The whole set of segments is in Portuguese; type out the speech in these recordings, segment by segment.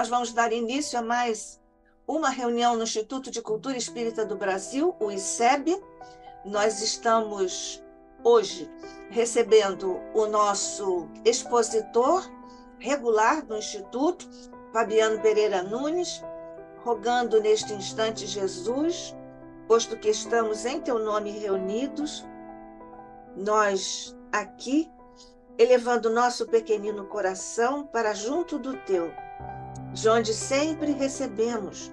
nós vamos dar início a mais uma reunião no Instituto de Cultura Espírita do Brasil, o ICEB. Nós estamos hoje recebendo o nosso expositor regular do Instituto, Fabiano Pereira Nunes, rogando neste instante, Jesus, posto que estamos em teu nome reunidos, nós aqui, elevando nosso pequenino coração para junto do teu, de onde sempre recebemos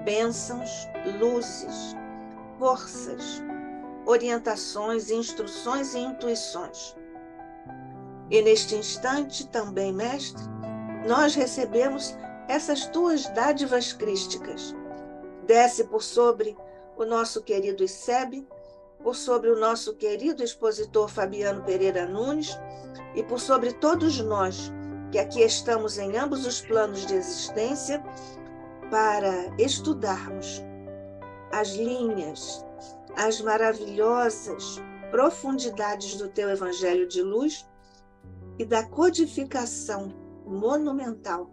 bênçãos, luzes, forças, orientações, instruções e intuições. E neste instante também, Mestre, nós recebemos essas tuas dádivas crísticas. Desce por sobre o nosso querido ICEB, por sobre o nosso querido expositor Fabiano Pereira Nunes e por sobre todos nós que aqui estamos em ambos os planos de existência para estudarmos as linhas, as maravilhosas profundidades do teu Evangelho de Luz e da codificação monumental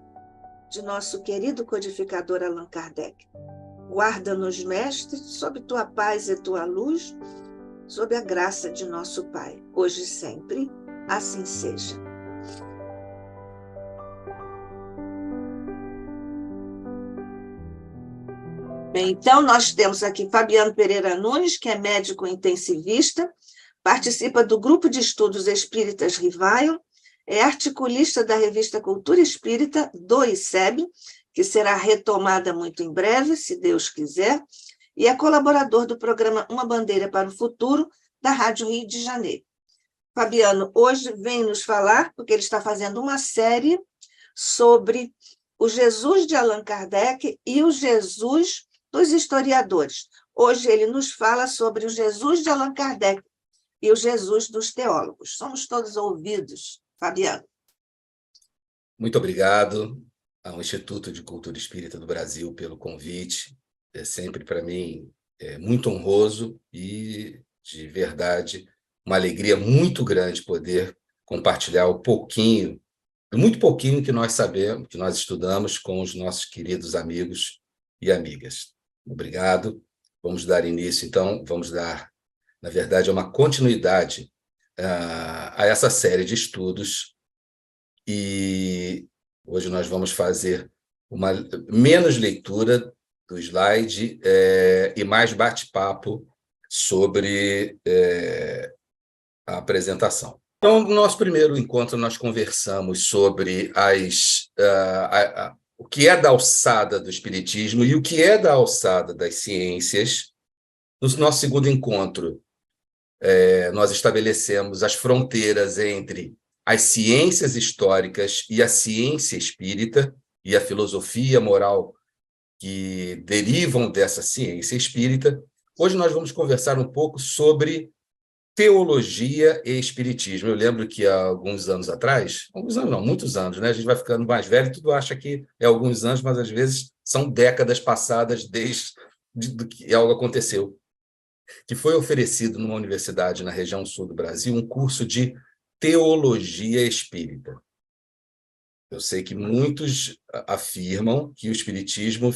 de nosso querido codificador Allan Kardec. Guarda-nos, Mestre, sob tua paz e tua luz, sob a graça de nosso Pai, hoje e sempre, assim seja. Bem, então, nós temos aqui Fabiano Pereira Nunes, que é médico intensivista, participa do Grupo de Estudos Espíritas Rivaio, é articulista da revista Cultura Espírita do ICEB, que será retomada muito em breve, se Deus quiser, e é colaborador do programa Uma Bandeira para o Futuro, da Rádio Rio de Janeiro. Fabiano hoje vem nos falar, porque ele está fazendo uma série sobre o Jesus de Allan Kardec e o Jesus dos historiadores. Hoje ele nos fala sobre o Jesus de Allan Kardec e o Jesus dos teólogos. Somos todos ouvidos, Fabiano. Muito obrigado ao Instituto de Cultura Espírita do Brasil pelo convite. É sempre, para mim, muito honroso e, de verdade, uma alegria muito grande poder compartilhar o pouquinho, muito pouquinho que nós sabemos, que nós estudamos com os nossos queridos amigos e amigas. Obrigado. Vamos dar início, então, na verdade, uma continuidade a essa série de estudos. E hoje nós vamos fazer uma menos leitura do slide e mais bate-papo sobre a apresentação. Então, no nosso primeiro encontro, nós conversamos sobre o que é da alçada do Espiritismo e o que é da alçada das ciências. No nosso segundo encontro, nós estabelecemos as fronteiras entre as ciências históricas e a ciência espírita e a filosofia moral que derivam dessa ciência espírita. Hoje nós vamos conversar um pouco sobre teologia e espiritismo. Eu lembro que há alguns anos atrás, alguns anos não, muitos anos, né? A gente vai ficando mais velho e tudo acha que é alguns anos, mas às vezes são décadas passadas desde que algo aconteceu, que foi oferecido numa universidade na região sul do Brasil um curso de teologia espírita. Eu sei que muitos afirmam que o espiritismo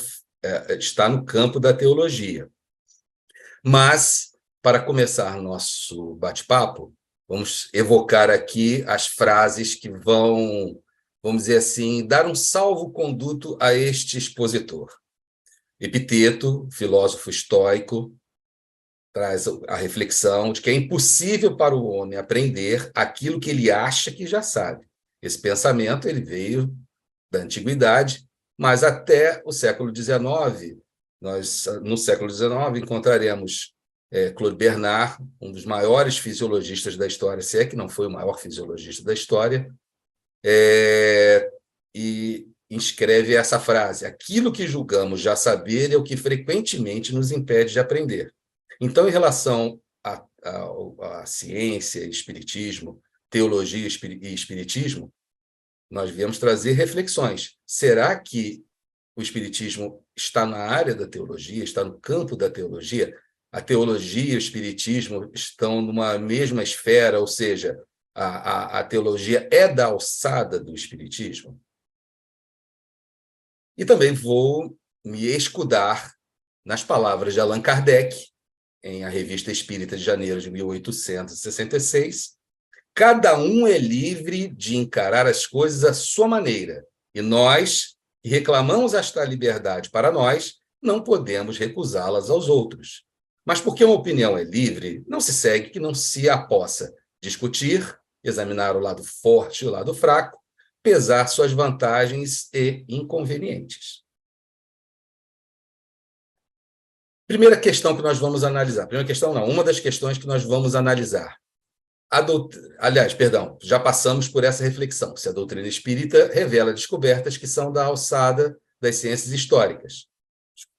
está no campo da teologia. Mas, para começar nosso bate-papo, vamos evocar aqui as frases que vão, vamos dizer assim, dar um salvo-conduto a este expositor. Epiteto, filósofo estoico, traz a reflexão de que é impossível para o homem aprender aquilo que ele acha que já sabe. Esse pensamento ele veio da antiguidade, mas até o século XIX, no século XIX encontraremos Claude Bernard, um dos maiores fisiologistas da história, se é que não foi o maior fisiologista da história, e escreve essa frase: aquilo que julgamos já saber é o que frequentemente nos impede de aprender. Então, em relação à ciência, espiritismo, teologia e espiritismo, nós viemos trazer reflexões. Será que o espiritismo está na área da teologia, está no campo da teologia? A teologia e o espiritismo estão numa mesma esfera, ou seja, a teologia é da alçada do espiritismo? E também vou me escudar nas palavras de Allan Kardec, em A Revista Espírita de janeiro de 1866. Cada um é livre de encarar as coisas à sua maneira, e nós, que reclamamos esta liberdade para nós, não podemos recusá-las aos outros. Mas porque uma opinião é livre, não se segue que não se a possa discutir, examinar o lado forte e o lado fraco, pesar suas vantagens e inconvenientes. Primeira questão que nós vamos analisar. Primeira questão não, uma das questões que nós vamos analisar. Aliás, perdão, já passamos por essa reflexão, se a doutrina espírita revela descobertas que são da alçada das ciências históricas.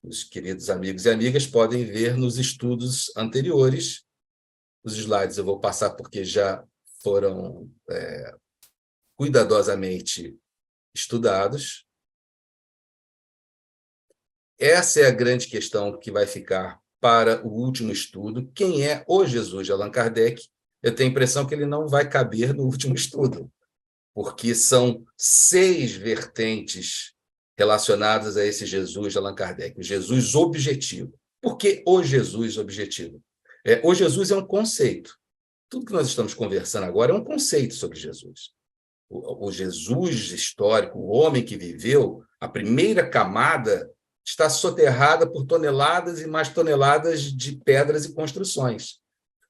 Os queridos amigos e amigas podem ver nos estudos anteriores. Os slides eu vou passar porque já foram cuidadosamente estudados. Essa é a grande questão que vai ficar para o último estudo. Quem é o Jesus de Allan Kardec? Eu tenho a impressão que ele não vai caber no último estudo, porque são 6 vertentes relacionadas a esse Jesus de Allan Kardec, o Jesus objetivo. Por que o Jesus objetivo? O Jesus é um conceito. Tudo que nós estamos conversando agora é um conceito sobre Jesus. O Jesus histórico, o homem que viveu, a primeira camada está soterrada por toneladas e mais toneladas de pedras e construções.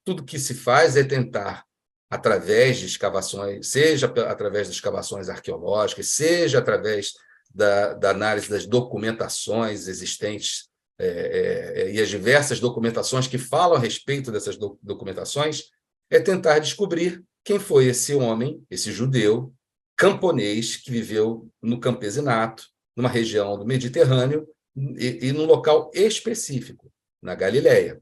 Tudo que se faz é tentar, através de escavações, seja através das escavações arqueológicas, seja através da análise das documentações existentes e as diversas documentações que falam a respeito dessas documentações, é tentar descobrir quem foi esse homem, esse judeu, camponês, que viveu no campesinato, numa região do Mediterrâneo e num local específico, na Galileia.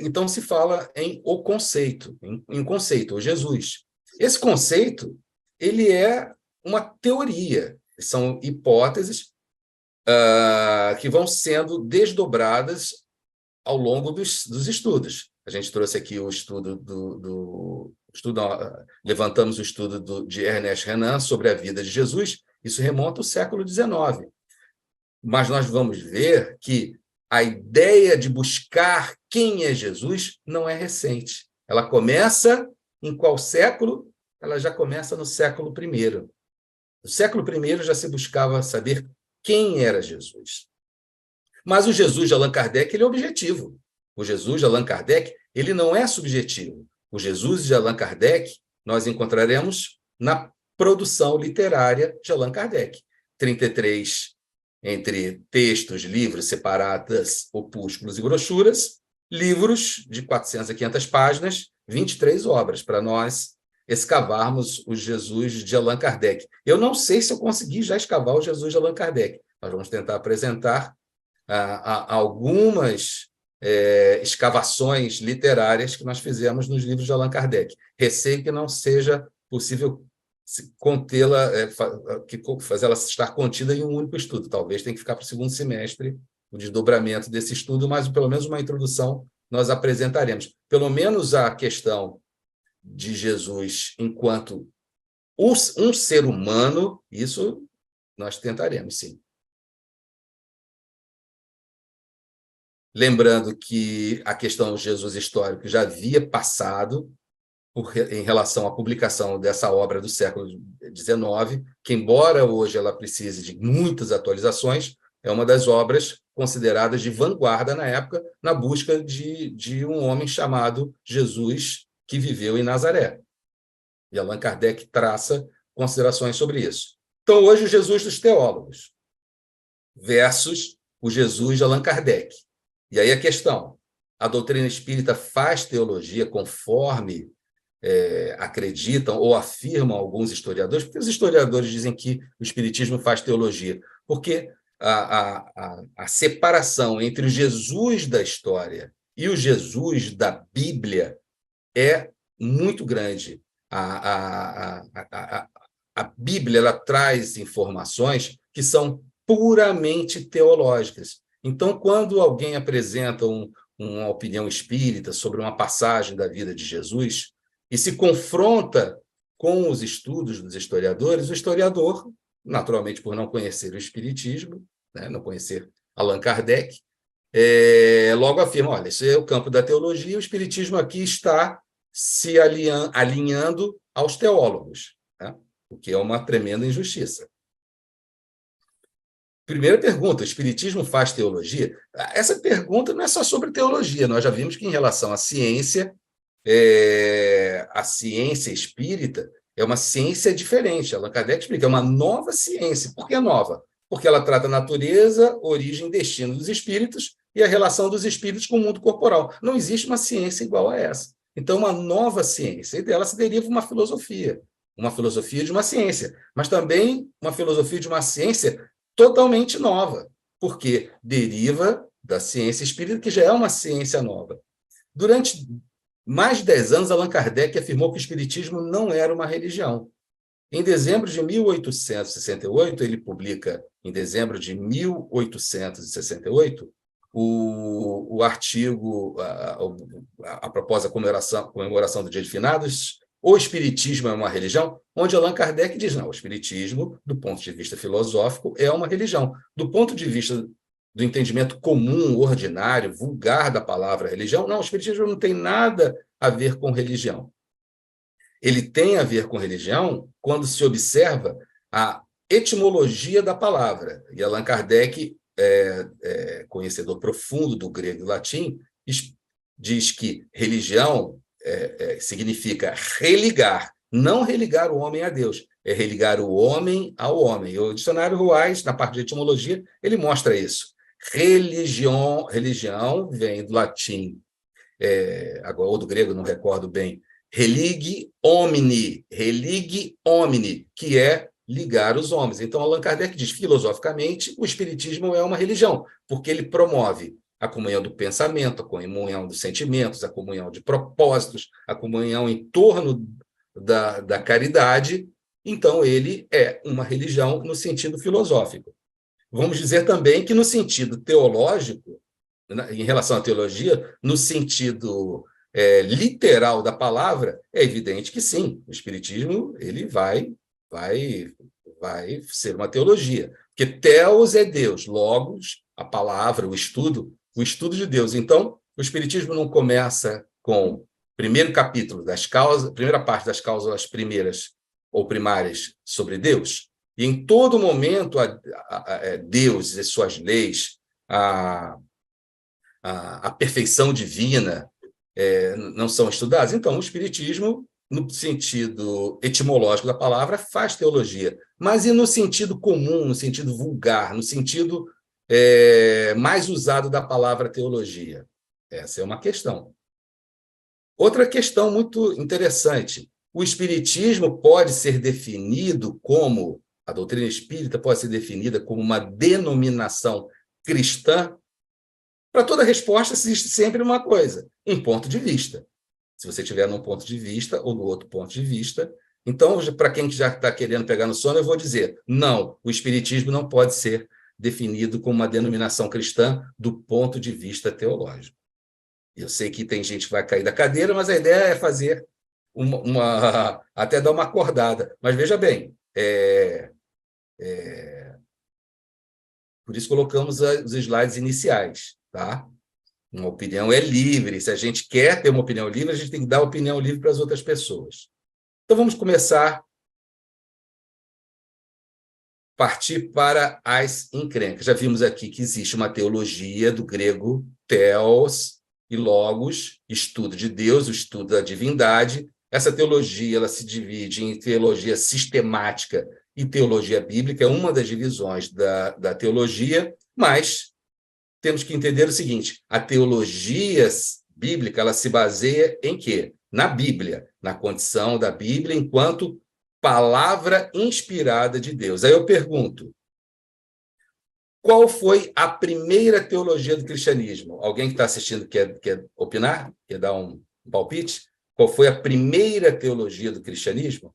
Então, se fala em o conceito, em conceito, o Jesus. Esse conceito, ele é uma teoria, são hipóteses que vão sendo desdobradas ao longo dos estudos. A gente trouxe aqui o estudo levantamos o estudo de Ernest Renan sobre a vida de Jesus, isso remonta ao século XIX. Mas nós vamos ver que a ideia de buscar quem é Jesus não é recente. Ela começa em qual século? Ela já começa no século I. No século I já se buscava saber quem era Jesus. Mas o Jesus de Allan Kardec ele é objetivo. O Jesus de Allan Kardec ele não é subjetivo. O Jesus de Allan Kardec nós encontraremos na produção literária de Allan Kardec. 33 entre textos, livros separados, opúsculos e brochuras, livros de 400 a 500 páginas, 23 obras, para nós escavarmos o Jesus de Allan Kardec. Eu não sei se eu consegui já escavar o Jesus de Allan Kardec. Nós vamos tentar apresentar algumas escavações literárias que nós fizemos nos livros de Allan Kardec. Receio que não seja possível contê-la, fazê-la estar contida em um único estudo. Talvez tenha que ficar para o segundo semestre o desdobramento desse estudo, mas pelo menos uma introdução nós apresentaremos. Pelo menos a questão de Jesus enquanto um ser humano, isso nós tentaremos, sim. Lembrando que a questão do Jesus histórico já havia passado em relação à publicação dessa obra do século XIX, que, embora hoje ela precise de muitas atualizações, é uma das obras consideradas de vanguarda na época, na busca de um homem chamado Jesus, que viveu em Nazaré. E Allan Kardec traça considerações sobre isso. Então, hoje, o Jesus dos teólogos versus o Jesus de Allan Kardec. E aí a questão, a doutrina espírita faz teologia conforme acreditam ou afirmam alguns historiadores? Porque os historiadores dizem que o espiritismo faz teologia? Porque a separação entre o Jesus da história e o Jesus da Bíblia é muito grande. A Bíblia ela traz informações que são puramente teológicas. Então, quando alguém apresenta uma opinião espírita sobre uma passagem da vida de Jesus e se confronta com os estudos dos historiadores, o historiador naturalmente por não conhecer o Espiritismo, né, não conhecer Allan Kardec, logo afirma, olha, isso é o campo da teologia, o Espiritismo aqui está se alinhando aos teólogos, né, o que é uma tremenda injustiça. Primeira pergunta, o Espiritismo faz teologia? Essa pergunta não é só sobre teologia, nós já vimos que em relação à ciência, a ciência espírita é uma ciência diferente. Allan Kardec explica, é uma nova ciência. Por que nova? Porque ela trata a natureza, origem e destino dos espíritos e a relação dos espíritos com o mundo corporal. Não existe uma ciência igual a essa. Então, uma nova ciência, e dela se deriva uma filosofia de uma ciência, mas também uma filosofia de uma ciência totalmente nova, porque deriva da ciência espírita, que já é uma ciência nova. Durante mais de 10 anos, Allan Kardec afirmou que o espiritismo não era uma religião. Em dezembro de 1868, ele publica, em dezembro de 1868, o artigo, a proposta comemoração do Dia de Finados, O Espiritismo é uma religião, onde Allan Kardec diz, não, o Espiritismo, do ponto de vista filosófico, é uma religião. Do ponto de vista do entendimento comum, ordinário, vulgar da palavra religião, não, o Espiritismo não tem nada a ver com religião. Ele tem a ver com religião quando se observa a etimologia da palavra. E Allan Kardec, conhecedor profundo do grego e latim, diz que religião significa religar, não religar o homem a Deus, é religar o homem ao homem. E o dicionário Ruais, na parte de etimologia, ele mostra isso. Religião vem do latim, agora, ou do grego, não recordo bem, relige homini, que é ligar os homens. Então, Allan Kardec diz, filosoficamente, o espiritismo é uma religião, porque ele promove a comunhão do pensamento, a comunhão dos sentimentos, a comunhão de propósitos, a comunhão em torno da caridade. Então, ele é uma religião no sentido filosófico. Vamos dizer também que no sentido teológico, em relação à teologia, no sentido literal da palavra, é evidente que sim, o espiritismo ele vai ser uma teologia, porque teos é Deus, logos, a palavra, o estudo de Deus. Então, o espiritismo não começa com o primeiro capítulo das causas, primeira parte das causas primeiras ou primárias sobre Deus, e em todo momento Deus e suas leis, a perfeição divina não são estudados. Então, o espiritismo, no sentido etimológico da palavra, faz teologia, mas e no sentido comum, no sentido vulgar, no sentido mais usado da palavra teologia? Essa é uma questão. Outra questão muito interessante, o espiritismo pode ser definido como, a doutrina espírita pode ser definida como uma denominação cristã? Para toda resposta existe sempre uma coisa, um ponto de vista. Se você tiver num ponto de vista ou no outro ponto de vista, então, para quem já está querendo pegar no sono, eu vou dizer, não, o espiritismo não pode ser definido como uma denominação cristã do ponto de vista teológico. Eu sei que tem gente que vai cair da cadeira, mas a ideia é fazer até dar uma acordada. Mas veja bem, por isso colocamos os slides iniciais, tá? Uma opinião é livre. Se a gente quer ter uma opinião livre, a gente tem que dar opinião livre para as outras pessoas. Então, vamos começar partir para as encrencas. Já vimos aqui que existe uma teologia do grego theos e logos, estudo de Deus, o estudo da divindade. Essa teologia ela se divide em teologia sistemática e teologia bíblica, é uma das divisões da teologia, mas temos que entender o seguinte, a teologia bíblica ela se baseia em quê? Na Bíblia, na condição da Bíblia enquanto palavra inspirada de Deus. Aí eu pergunto, qual foi a primeira teologia do cristianismo? Alguém que está assistindo quer opinar? Quer dar um palpite? Qual foi a primeira teologia do cristianismo?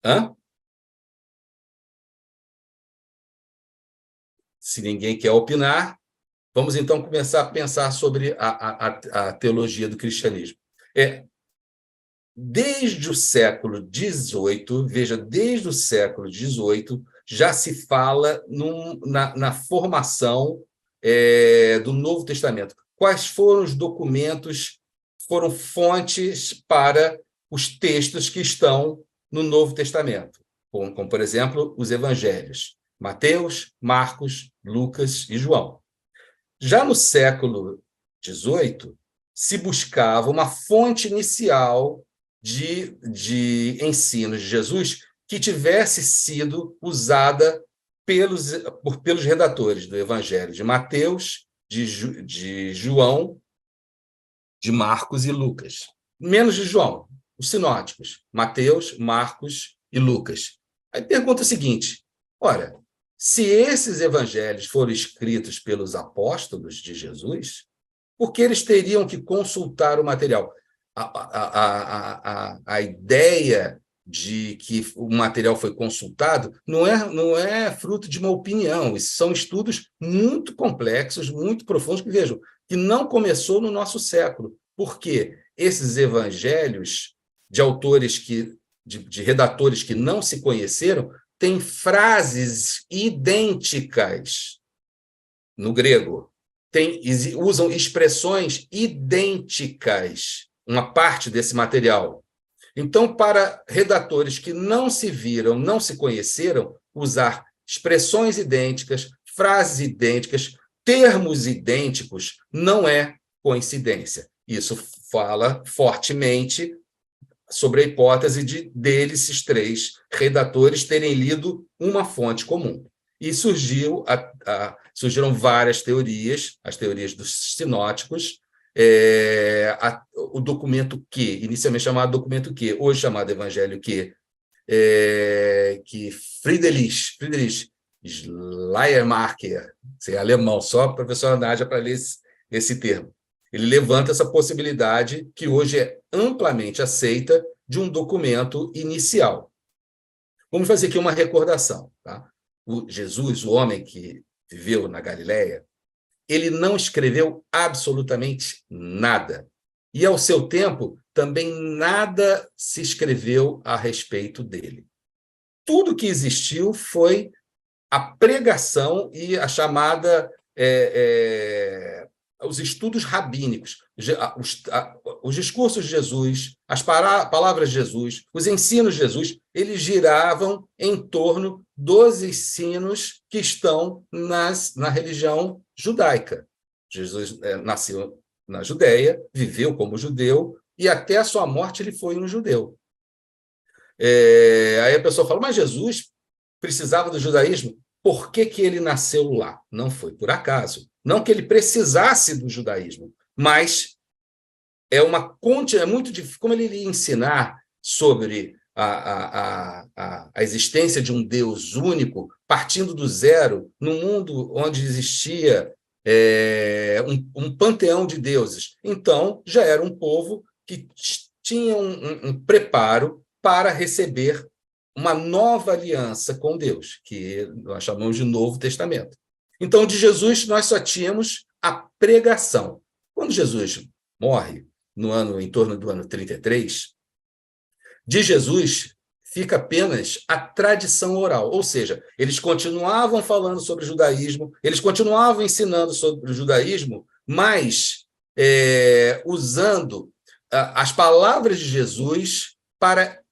Hã? Se ninguém quer opinar, vamos então começar a pensar sobre a teologia do cristianismo. desde o século XVIII, veja, desde o século XVIII, já se fala na formação do Novo Testamento. Quais foram os documentos, foram fontes para os textos que estão no Novo Testamento, como por exemplo, os evangelhos, Mateus, Marcos, Lucas e João. Já no século XVIII, se buscava uma fonte inicial de ensino de Jesus que tivesse sido usada pelos redatores do Evangelho de Mateus, de João, de Marcos e Lucas. Menos de João, os sinóticos, Mateus, Marcos e Lucas. Aí pergunta o seguinte, ora, se esses evangelhos foram escritos pelos apóstolos de Jesus, por que eles teriam que consultar o material? A ideia de que o material foi consultado não é fruto de uma opinião, isso são estudos muito complexos, muito profundos, que vejam, que não começou no nosso século, porque esses evangelhos de autores de redatores que não se conheceram têm frases idênticas no grego, usam expressões idênticas, uma parte desse material. Então, para redatores que não se viram, não se conheceram, usar expressões idênticas, frases idênticas, termos idênticos, não é coincidência. Isso fala fortemente sobre a hipótese deles, esses três redatores, terem lido uma fonte comum. E surgiram várias teorias, as teorias dos sinóticos, o documento Q, inicialmente chamado documento Q, hoje chamado Evangelho Q, que Friedrich Schleiermacher, é alemão, só a professora Nádia para ler esse termo. Ele levanta essa possibilidade, que hoje é amplamente aceita, de um documento inicial. Vamos fazer aqui uma recordação. Tá? Jesus, o homem que viveu na Galileia, ele não escreveu absolutamente nada. E, ao seu tempo, também nada se escreveu a respeito dele. Tudo que existiu foi a pregação e a chamada... os estudos rabínicos, os discursos de Jesus, as palavras de Jesus, os ensinos de Jesus, eles giravam em torno dos ensinos que estão na religião judaica. Jesus nasceu na Judéia, viveu como judeu, e até a sua morte ele foi um judeu. Aí a pessoa fala, mas Jesus precisava do judaísmo? Por que ele nasceu lá? Não foi por acaso. Não que ele precisasse do judaísmo, mas é muito difícil. Como ele ia ensinar sobre a existência de um Deus único, partindo do zero, num mundo onde existia um panteão de deuses. Então, já era um povo que tinha um preparo para receber uma nova aliança com Deus, que nós chamamos de Novo Testamento. Então, de Jesus, nós só tínhamos a pregação. Quando Jesus morre, em torno do ano 33, de Jesus fica apenas a tradição oral, ou seja, eles continuavam falando sobre o judaísmo, eles continuavam ensinando sobre o judaísmo, mas usando as palavras de Jesus para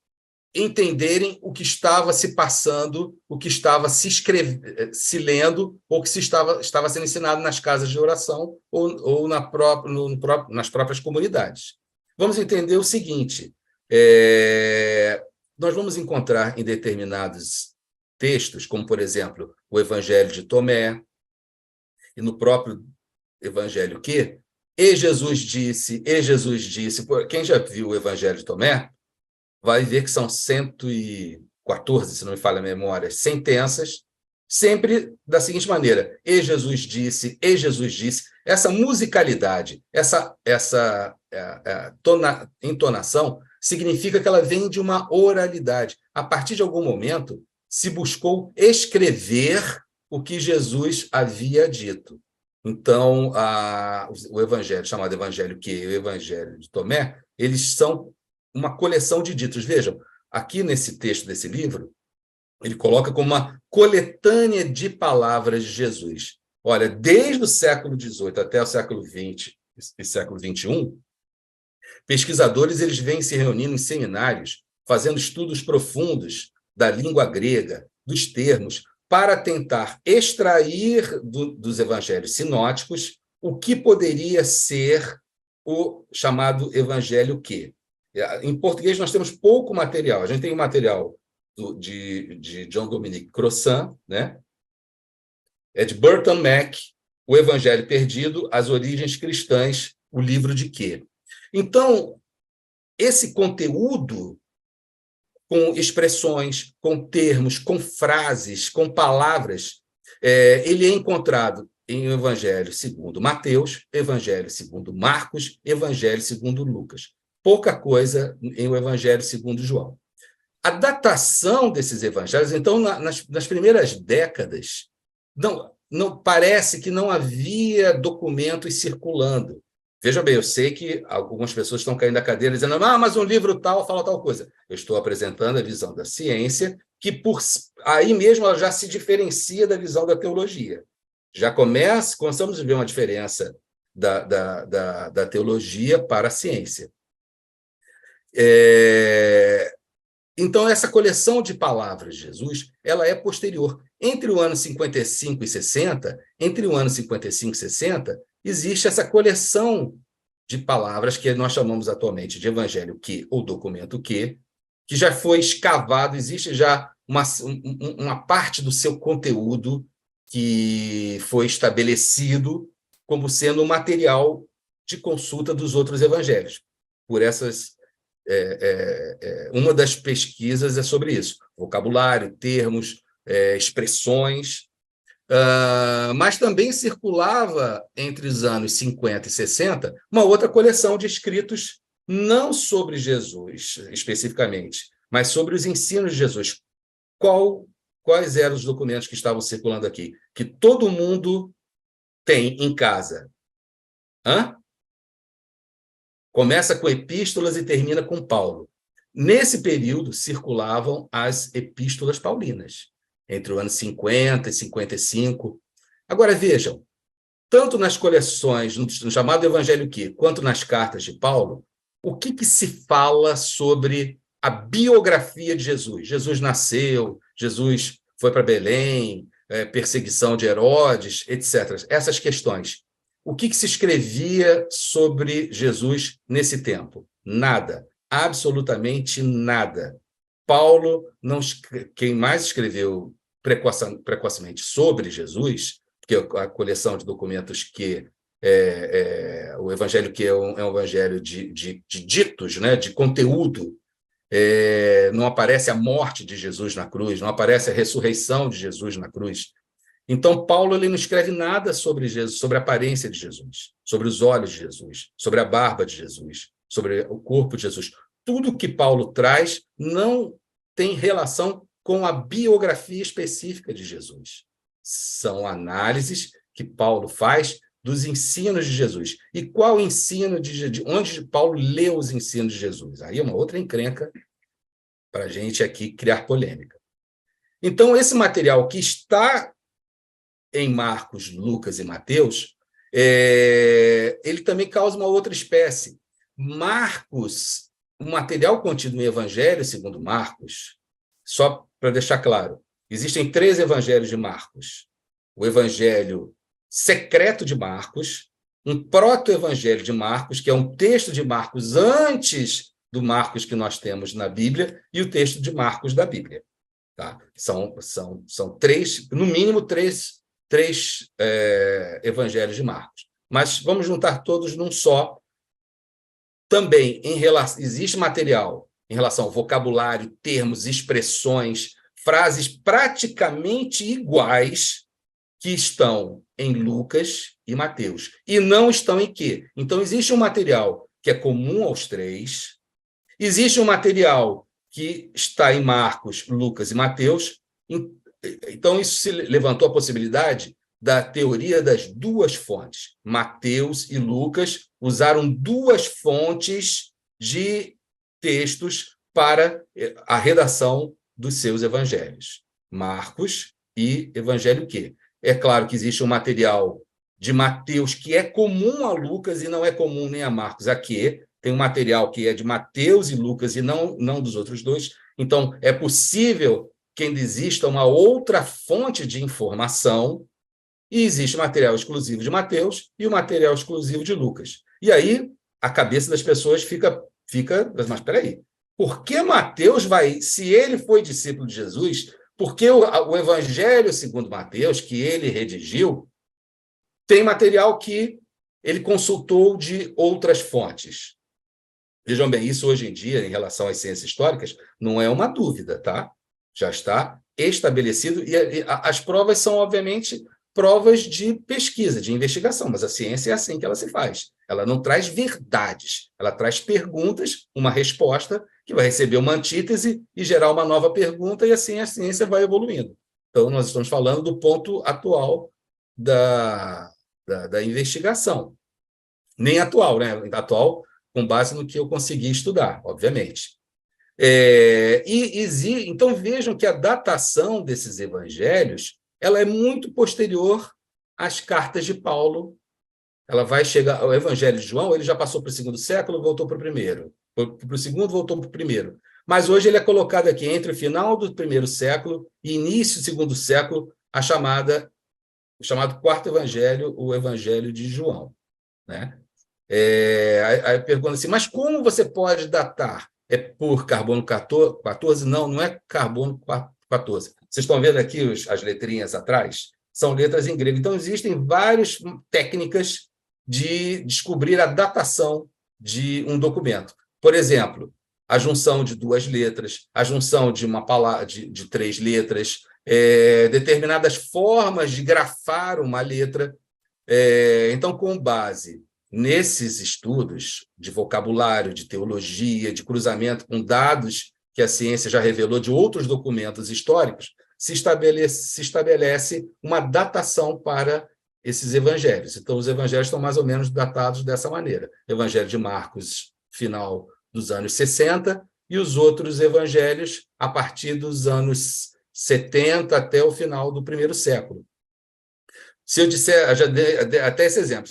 entenderem o que estava se passando, o que estava se lendo, ou que estava sendo ensinado nas casas de oração ou nas próprias comunidades. Vamos entender o seguinte, nós vamos encontrar em determinados textos, como, por exemplo, o Evangelho de Tomé, e no próprio Evangelho que, e Jesus disse, quem já viu o Evangelho de Tomé, vai ver que são 114, se não me falha a memória, sentenças, sempre da seguinte maneira, e Jesus disse, essa musicalidade, essa entonação, significa que ela vem de uma oralidade. A partir de algum momento, se buscou escrever o que Jesus havia dito. Então, o evangelho, chamado Evangelho que o Evangelho de Tomé, eles são uma coleção de ditos. Vejam, aqui nesse texto desse livro, ele coloca como uma coletânea de palavras de Jesus. Olha, desde o século XVIII até o século XX e século XXI, pesquisadores eles vêm se reunindo em seminários, fazendo estudos profundos da língua grega, dos termos, para tentar extrair dos evangelhos sinóticos o que poderia ser o chamado evangelho quê. Em português, nós temos pouco material. A gente tem o material de John Dominic Crossan, né? É de Burton Mack, O Evangelho Perdido, As Origens Cristãs, o livro de quê. Então, esse conteúdo, com expressões, com termos, com frases, com palavras, ele é encontrado em o Evangelho segundo Mateus, Evangelho segundo Marcos, Evangelho segundo Lucas. Pouca coisa em o Evangelho segundo João. A datação desses evangelhos, então, nas primeiras décadas, não parece que não havia documentos circulando. Veja bem, eu sei que algumas pessoas estão caindo da cadeira dizendo mas um livro tal fala tal coisa. Eu estou apresentando a visão da ciência, que por aí mesmo ela já se diferencia da visão da teologia. Já começamos a ver uma diferença da teologia para a ciência. Então, essa coleção de palavras de Jesus, ela é posterior. Entre o ano 55 e 60, existe essa coleção de palavras que nós chamamos atualmente de evangelho quê, ou documento quê, que já foi escavado, existe já uma parte do seu conteúdo que foi estabelecido como sendo um material de consulta dos outros evangelhos. Por essas... uma das pesquisas é sobre isso, vocabulário, termos, expressões, mas também circulava entre os anos 50 e 60 uma outra coleção de escritos não sobre Jesus especificamente, mas sobre os ensinos de Jesus. Quais eram os documentos que estavam circulando aqui? Que todo mundo tem em casa. Começa com epístolas e termina com Paulo. Nesse período, circulavam as epístolas paulinas, entre o ano 50 e 55. Agora, vejam, tanto nas coleções, no chamado Evangelho quê, quanto nas cartas de Paulo, o que se fala sobre a biografia de Jesus? Jesus nasceu, Jesus foi para Belém, perseguição de Herodes, etc. Essas questões. O que se escrevia sobre Jesus nesse tempo? Nada, absolutamente nada. Paulo, quem mais escreveu precocemente sobre Jesus, porque a coleção de documentos que o Evangelho que é um evangelho de ditos, né, de conteúdo, não aparece a morte de Jesus na cruz, não aparece a ressurreição de Jesus na cruz. Então, Paulo ele não escreve nada sobre Jesus, sobre a aparência de Jesus, sobre os olhos de Jesus, sobre a barba de Jesus, sobre o corpo de Jesus. Tudo que Paulo traz não tem relação com a biografia específica de Jesus. São análises que Paulo faz dos ensinos de Jesus. E qual ensino onde Paulo leu os ensinos de Jesus? Aí é uma outra encrenca para a gente aqui criar polêmica. Então, esse material que está em Marcos, Lucas e Mateus, ele também causa uma outra espécie. Marcos, o material contido no Evangelho segundo Marcos, só para deixar claro, existem 3 evangelhos de Marcos. O Evangelho secreto de Marcos, um proto-evangelho de Marcos, que é um texto de Marcos antes do Marcos que nós temos na Bíblia, e o texto de Marcos da Bíblia. Tá? São 3, no mínimo 3 evangelhos de Marcos. Mas vamos juntar todos num só. Também, existe material em relação ao vocabulário, termos, expressões, frases praticamente iguais que estão em Lucas e Mateus. E não estão em quê? Então, existe um material que é comum aos 3, existe um material que está em Marcos, Lucas e Mateus. Então, isso se levantou a possibilidade da teoria das 2 fontes. Mateus e Lucas usaram 2 fontes de textos para a redação dos seus evangelhos. Marcos e Evangelho quê? É claro que existe um material de Mateus que é comum a Lucas e não é comum nem a Marcos. Aqui tem um material que é de Mateus e Lucas e não dos outros dois. Então, é possível que ainda exista uma outra fonte de informação e existe material exclusivo de Mateus e o material exclusivo de Lucas. E aí, a cabeça das pessoas fica mas espera aí, por que Mateus vai, se ele foi discípulo de Jesus, por que o Evangelho segundo Mateus, que ele redigiu, tem material que ele consultou de outras fontes? Vejam bem, isso hoje em dia, em relação às ciências históricas, não é uma dúvida, tá? Já está estabelecido, e as provas são, obviamente, provas de pesquisa, de investigação, mas a ciência é assim que ela se faz. Ela não traz verdades, ela traz perguntas, uma resposta, que vai receber uma antítese e gerar uma nova pergunta, e assim a ciência vai evoluindo. Então, nós estamos falando do ponto atual da investigação. Nem atual, né? Atual com base no que eu consegui estudar, obviamente. Então, vejam que a datação desses evangelhos ela é muito posterior às cartas de Paulo. Ela vai chegar, o Evangelho de João, ele já passou para o segundo século, voltou para o primeiro. Para o segundo, voltou para o primeiro. Mas hoje ele é colocado aqui entre o final do primeiro século e início do segundo século, o chamado quarto evangelho, o Evangelho de João, né? Aí pergunta assim, mas como você pode datar? É por carbono 14? Não é carbono 14. Vocês estão vendo aqui as letrinhas atrás? São letras em grego. Então, existem várias técnicas de descobrir a datação de um documento. Por exemplo, a junção de duas letras, a junção de uma palavra de três letras, determinadas formas de grafar uma letra. Então, com base nesses estudos de vocabulário, de teologia, de cruzamento com dados que a ciência já revelou de outros documentos históricos, se estabelece uma datação para esses evangelhos. Então, os evangelhos estão mais ou menos datados dessa maneira. Evangelho de Marcos, final dos anos 60, e os outros evangelhos a partir dos anos 70 até o final do primeiro século. Se eu disser, já dei até esse exemplo,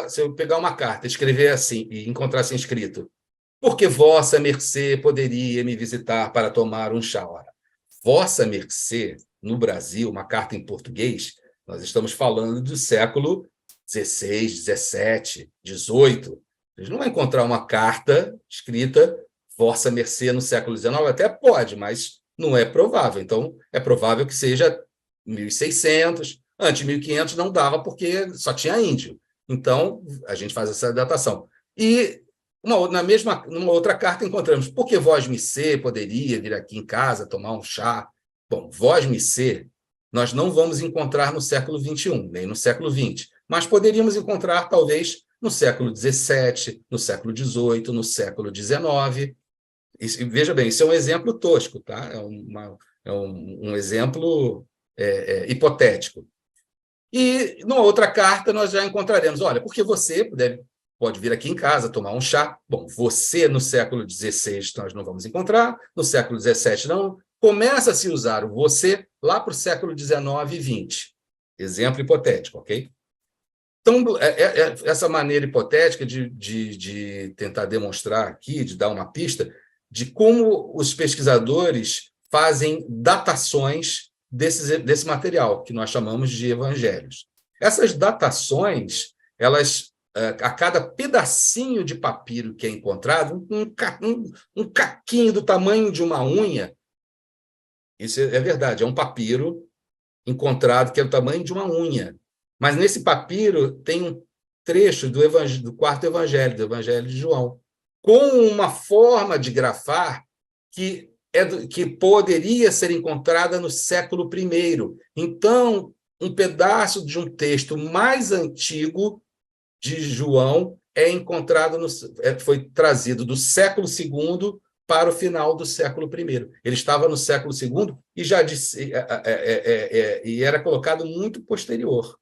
se eu pegar uma carta, escrever assim e encontrar assim escrito, porque vossa mercê poderia me visitar para tomar um chá. Ora, vossa mercê, no Brasil, uma carta em português, nós estamos falando do século XVI, XVII, XVIII. A gente não vai encontrar uma carta escrita vossa mercê no século XIX, até pode, mas não é provável. Então, é provável que seja 1600, antes de 1500 não dava, porque só tinha índio. Então, a gente faz essa datação. E numa outra carta encontramos, porque vós me ser poderia vir aqui em casa tomar um chá. Bom, vós me ser, nós não vamos encontrar no século XXI, nem no século XX, mas poderíamos encontrar, talvez, no século XVII, no século XVIII, no século XIX. E veja bem, isso é um exemplo tosco, tá? É um exemplo hipotético. E numa outra carta nós já encontraremos, olha, porque você pode vir aqui em casa tomar um chá. Bom, você no século XVI nós não vamos encontrar, no século XVII não. Começa a se usar o você lá para o século XIX e XX. Exemplo hipotético, ok? Então, essa maneira hipotética de tentar demonstrar aqui, de dar uma pista, de como os pesquisadores fazem datações desse material, que nós chamamos de evangelhos. Essas datações, a cada pedacinho de papiro que é encontrado, um caquinho do tamanho de uma unha, isso é verdade, é um papiro encontrado que é do tamanho de uma unha. Mas nesse papiro tem um trecho do quarto evangelho, do Evangelho de João, com uma forma de grafar que poderia ser encontrada no século I. Então, um pedaço de um texto mais antigo de João foi trazido do século II para o final do século I. Ele estava no século II e já e era colocado muito posterior.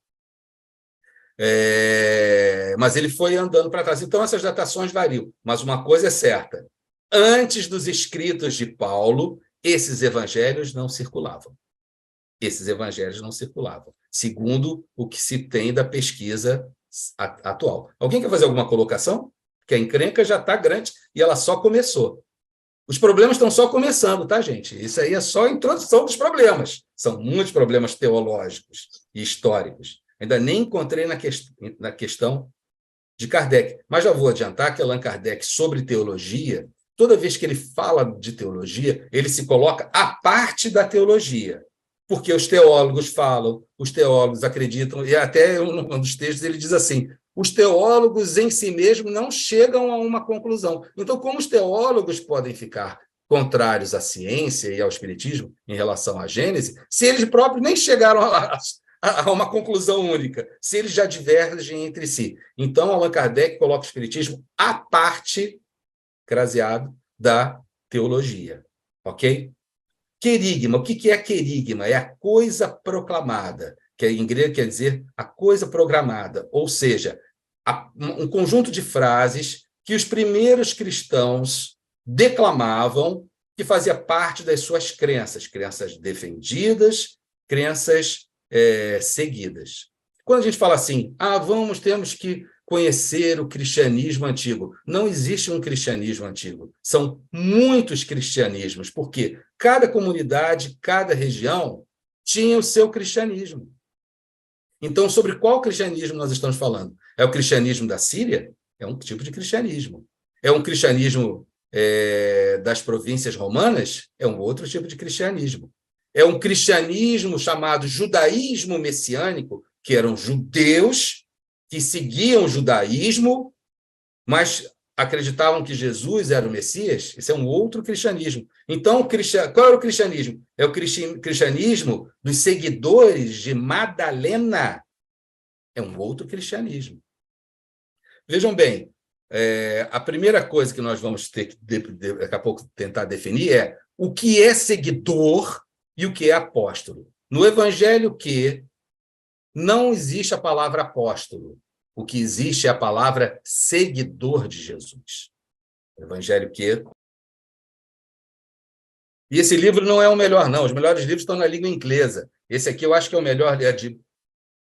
Mas ele foi andando para trás. Então, essas datações variam. Mas uma coisa é certa, Antes dos escritos de Paulo, esses evangelhos não circulavam. Esses evangelhos não circulavam, segundo o que se tem da pesquisa atual. Alguém quer fazer alguma colocação? Porque a encrenca já está grande e ela só começou. Os problemas estão só começando, tá, gente? Isso aí é só a introdução dos problemas. São muitos problemas teológicos e históricos. Ainda nem encontrei na questão de Kardec. Mas já vou adiantar que Allan Kardec, sobre teologia, toda vez que ele fala de teologia, ele se coloca à parte da teologia. Porque os teólogos falam, os teólogos acreditam, e até um dos textos ele diz assim, os teólogos em si mesmos não chegam a uma conclusão. Então, como os teólogos podem ficar contrários à ciência e ao espiritismo em relação à Gênese, se eles próprios nem chegaram a uma conclusão única, se eles já divergem entre si? Então, Allan Kardec coloca o espiritismo à parte, craseado, da teologia. Ok? Querigma, o que é querigma? É a coisa proclamada, que em grego quer dizer a coisa programada, ou seja, um conjunto de frases que os primeiros cristãos declamavam, que fazia parte das suas crenças, crenças defendidas, crenças seguidas. Quando a gente fala assim, temos que conhecer o cristianismo antigo. Não existe um cristianismo antigo. São muitos cristianismos, porque cada comunidade, cada região tinha o seu cristianismo. Então, sobre qual cristianismo nós estamos falando? É o cristianismo da Síria? É um tipo de cristianismo. É um cristianismo das províncias romanas? É um outro tipo de cristianismo. É um cristianismo chamado judaísmo messiânico, que eram judeus que seguiam o judaísmo, mas acreditavam que Jesus era o Messias. Esse é um outro cristianismo. Então, qual era o cristianismo? É o cristianismo dos seguidores de Madalena. É um outro cristianismo. Vejam bem, a primeira coisa que nós vamos ter que, daqui a pouco, tentar definir é o que é seguidor e o que é apóstolo. No Evangelho que não existe a palavra apóstolo. O que existe é a palavra seguidor de Jesus. Evangelho que... E esse livro não é o melhor, não. Os melhores livros estão na língua inglesa. Esse aqui eu acho que é o melhor, é de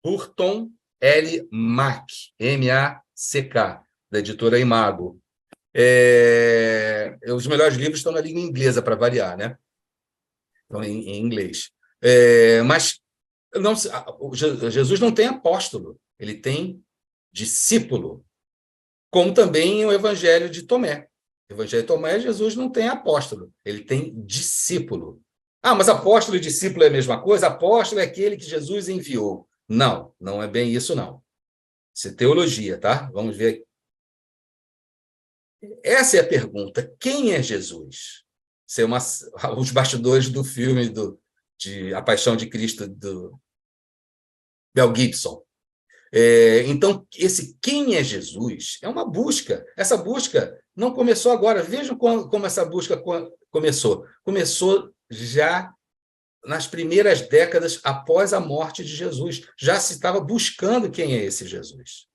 Burton L. Mack, M-A-C-K, da editora Imago. Os melhores livros estão na língua inglesa, para variar, né? Então, em inglês. Mas não, Jesus não tem apóstolo, ele tem discípulo, como também o Evangelho de Tomé. O Evangelho de Tomé, Jesus não tem apóstolo, ele tem discípulo. Mas apóstolo e discípulo é a mesma coisa? Apóstolo é aquele que Jesus enviou. Não, não é bem isso, não. Isso é teologia, tá? Vamos ver. Essa é a pergunta. Quem é Jesus? Isso é os bastidores do filme de A Paixão de Cristo, do Mel Gibson. Então, quem é Jesus é uma busca. Essa busca não começou agora. Vejam como essa busca começou. Começou já nas primeiras décadas após a morte de Jesus. Já se estava buscando quem é esse Jesus.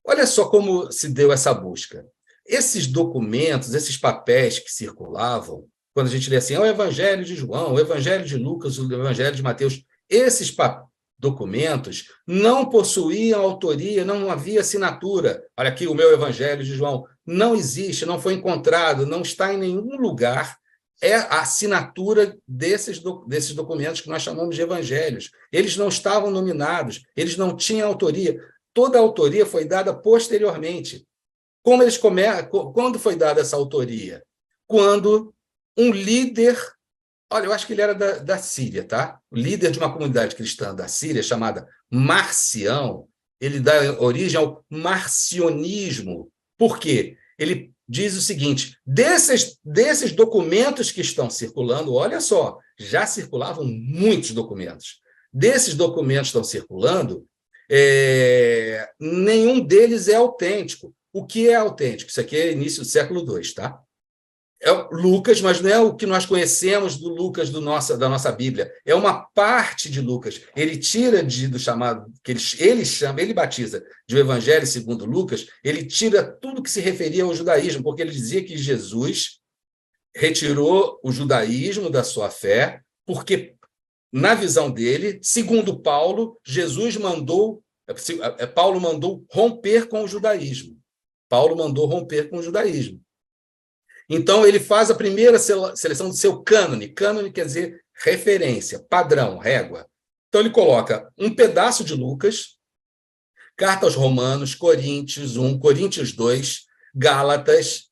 Olha só como se deu essa busca. Esses documentos, esses papéis que circulavam, quando a gente lê assim, o Evangelho de João, o Evangelho de Lucas, o Evangelho de Mateus, esses documentos não possuíam autoria, não havia assinatura. Olha aqui o meu Evangelho de João. Não existe, não foi encontrado, não está em nenhum lugar. É a assinatura desses documentos que nós chamamos de evangelhos. Eles não estavam nominados, eles não tinham autoria. Toda a autoria foi dada posteriormente. Quando foi dada essa autoria? Quando um líder... Olha, eu acho que ele era da Síria, tá? O líder de uma comunidade cristã da Síria, chamada Marcião, ele dá origem ao marcionismo. Por quê? Ele diz o seguinte, desses documentos que estão circulando, olha só, já circulavam muitos documentos. Desses documentos que estão circulando, nenhum deles é autêntico. O que é autêntico? Isso aqui é início do século II, tá? é Lucas, mas não é o que nós conhecemos do Lucas da nossa Bíblia. É uma parte de Lucas. Ele tira do chamado, que ele batiza de o Evangelho segundo Lucas, ele tira tudo que se referia ao judaísmo, porque ele dizia que Jesus retirou o judaísmo da sua fé, porque, na visão dele, segundo Paulo, Paulo mandou romper com o judaísmo. Paulo mandou romper com o judaísmo. Então, ele faz a primeira seleção do seu cânone. Cânone quer dizer referência, padrão, régua. Então, ele coloca um pedaço de Lucas, Carta aos Romanos, Coríntios 1, Coríntios 2, Gálatas,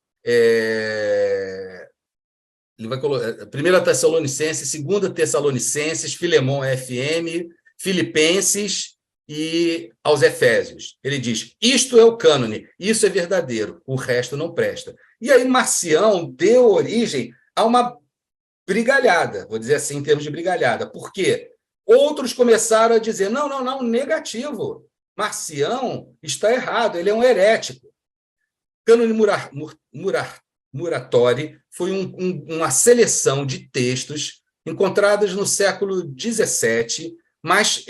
ele vai colocar 1 Tessalonicenses, 2 Tessalonicenses, Filemão FM, Filipenses e aos Efésios. Ele diz, isto é o cânone, isso é verdadeiro, o resto não presta. E aí Marcião deu origem a uma brigalhada, vou dizer assim em termos de brigalhada. Por quê? Outros começaram a dizer, não, negativo. Marcião está errado, ele é um herético. Cânone Muratori foi uma seleção de textos encontrados no século XVII, mas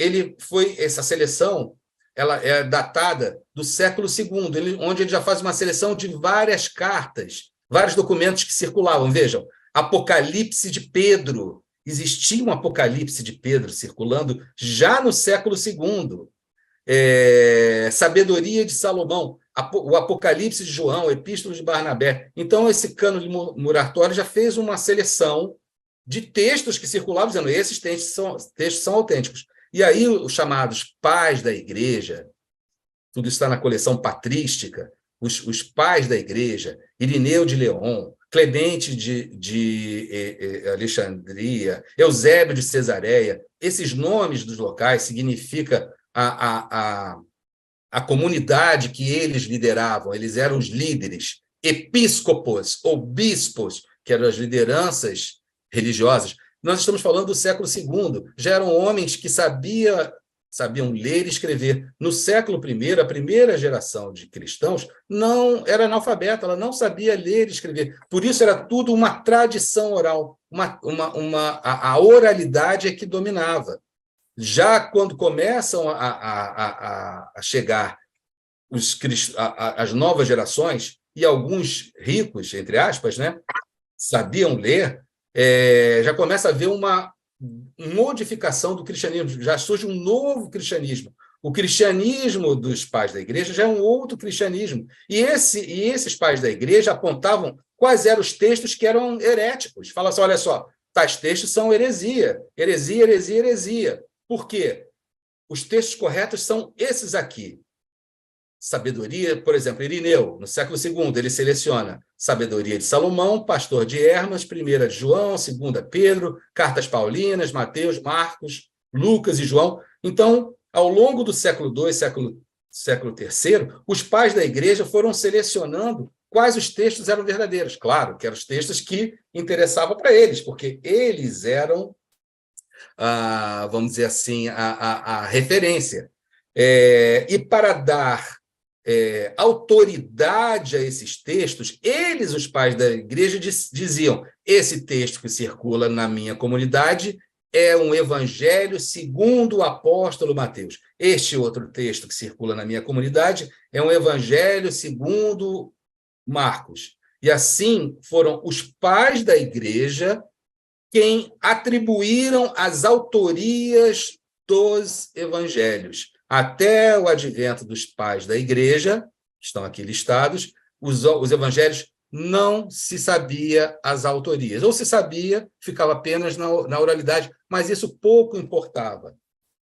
essa seleção ela é datada do século II, onde ele já faz uma seleção de várias cartas, vários documentos que circulavam. Vejam, Apocalipse de Pedro. Existia um Apocalipse de Pedro circulando já no século II. Sabedoria de Salomão, o Apocalipse de João, Epístola de Barnabé. Então, esse cânone Muratori já fez uma seleção de textos que circulavam, dizendo esses textos são autênticos. E aí, os chamados pais da igreja, tudo isso está na coleção patrística, os pais da igreja, Irineu de León, Clemente de Alexandria, Eusébio de Cesareia, esses nomes dos locais significam a comunidade que eles lideravam, eles eram os líderes, episcopos ou bispos, que eram as lideranças religiosas. Nós estamos falando do século II, já eram homens que sabiam ler e escrever. No século I, a primeira geração de cristãos não era analfabeta, ela não sabia ler e escrever. Por isso era tudo uma tradição oral, a oralidade é que dominava. Já quando começam a chegar as novas gerações, e alguns ricos, entre aspas, né, sabiam ler, já começa a haver uma modificação do cristianismo, já surge um novo cristianismo. O cristianismo dos pais da igreja já é um outro cristianismo. E esses pais da igreja apontavam quais eram os textos que eram heréticos. Fala assim, olha só, tais textos são heresia. Heresia, heresia, heresia. Por quê? Os textos corretos são esses aqui. Sabedoria, por exemplo, Irineu, no século II, ele seleciona Sabedoria de Salomão, Pastor de Hermas, 1 de João, 2 Pedro, Cartas Paulinas, Mateus, Marcos, Lucas e João. Então, ao longo do século II, século III, os pais da igreja foram selecionando quais os textos eram verdadeiros. Claro, que eram os textos que interessavam para eles, porque eles eram, vamos dizer assim, a referência. E para dar autoridade a esses textos, eles, os pais da igreja, diziam, esse texto que circula na minha comunidade é um evangelho segundo o apóstolo Mateus. Este outro texto que circula na minha comunidade é um evangelho segundo Marcos. E assim foram os pais da igreja quem atribuíram as autorias dos evangelhos. Até o advento dos pais da igreja, que estão aqui listados, os evangelhos não se sabia as autorias. Ou se sabia, ficava apenas na oralidade, mas isso pouco importava.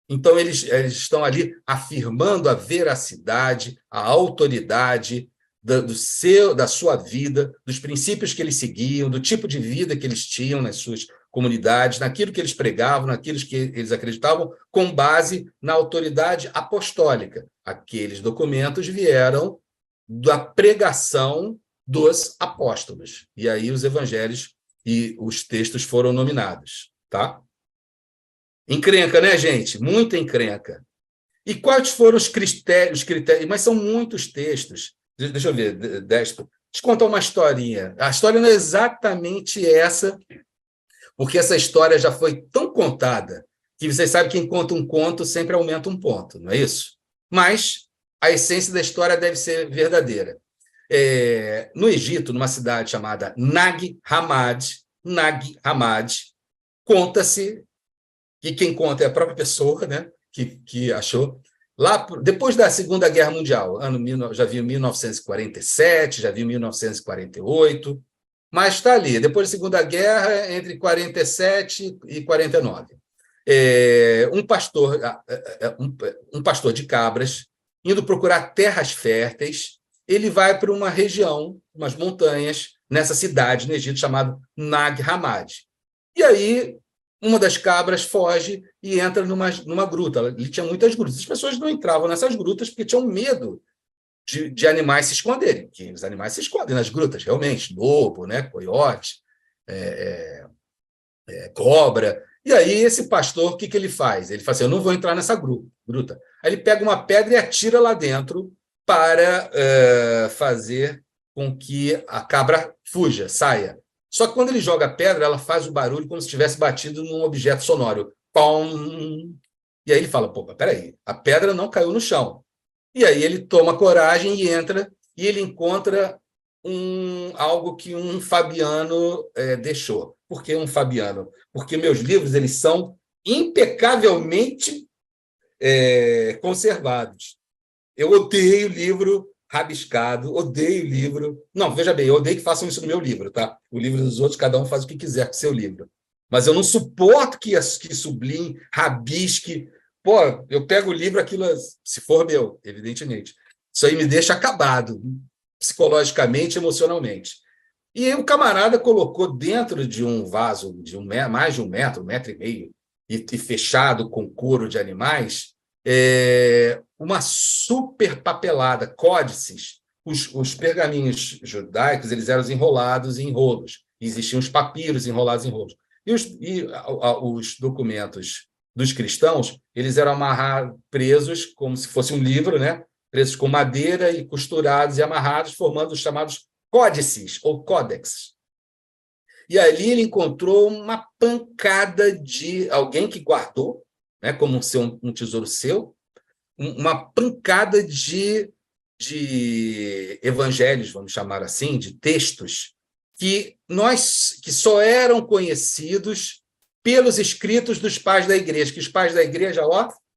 Então, eles estão ali afirmando a veracidade, a autoridade da sua vida, dos princípios que eles seguiam, do tipo de vida que eles tinham nas suas comunidades, naquilo que eles pregavam, naquilo que eles acreditavam, com base na autoridade apostólica. Aqueles documentos vieram da pregação dos apóstolos. E aí os evangelhos e os textos foram nominados. Tá? Encrenca, né, gente? Muita encrenca. E quais foram os critérios? Mas são muitos textos. Deixa eu ver, te contar uma historinha. A história não é exatamente essa, porque essa história já foi tão contada que você sabe que quem conta um conto sempre aumenta um ponto, não é isso? Mas a essência da história deve ser verdadeira. No Egito, numa cidade chamada Nag Hammadi, conta-se que quem conta é a própria pessoa, né, que achou. Lá, depois da Segunda Guerra Mundial, já viu 1947, já viu 1948, mas está ali, depois da Segunda Guerra, entre 47 e 49. Um pastor de cabras, indo procurar terras férteis, ele vai para uma região, umas montanhas, nessa cidade, no Egito, chamada Nag Hammadi. E aí, uma das cabras foge e entra numa gruta. Ele tinha muitas grutas. As pessoas não entravam nessas grutas porque tinham medo de animais se esconderem, porque os animais se escondem nas grutas, realmente, lobo, né, coiote, cobra. E aí esse pastor, o que ele faz? Ele fala assim, eu não vou entrar nessa gruta. Aí ele pega uma pedra e atira lá dentro para fazer com que a cabra fuja, saia. Só que quando ele joga a pedra, ela faz o barulho como se tivesse batido num objeto sonoro. Pum! E aí ele fala, pô, peraí, a pedra não caiu no chão. E aí ele toma coragem e entra, e ele encontra algo que um Fabiano deixou. Por que um Fabiano? Porque meus livros eles são impecavelmente conservados. Eu odeio livro rabiscado, odeio livro... Não, veja bem, eu odeio que façam isso no meu livro, tá? O livro dos outros, cada um faz o que quiser com o seu livro. Mas eu não suporto que sublinhe, rabisque. Pô, eu pego o livro, aquilo, se for meu, evidentemente. Isso aí me deixa acabado, psicologicamente, emocionalmente. E o camarada colocou dentro de um vaso de mais de 1 metro e meio, e fechado com couro de animais, uma super papelada, códices. Os pergaminhos judaicos eles eram enrolados em rolos. Existiam os papiros enrolados em rolos. E os documentos dos cristãos eles eram amarrados, presos, como se fosse um livro, né? Presos com madeira e costurados e amarrados, formando os chamados códices ou códex. E ali ele encontrou uma pancada de alguém que guardou, né, como ser um tesouro seu, uma pancada de evangelhos, vamos chamar assim, de textos, que só eram conhecidos pelos escritos dos pais da igreja, que os pais da igreja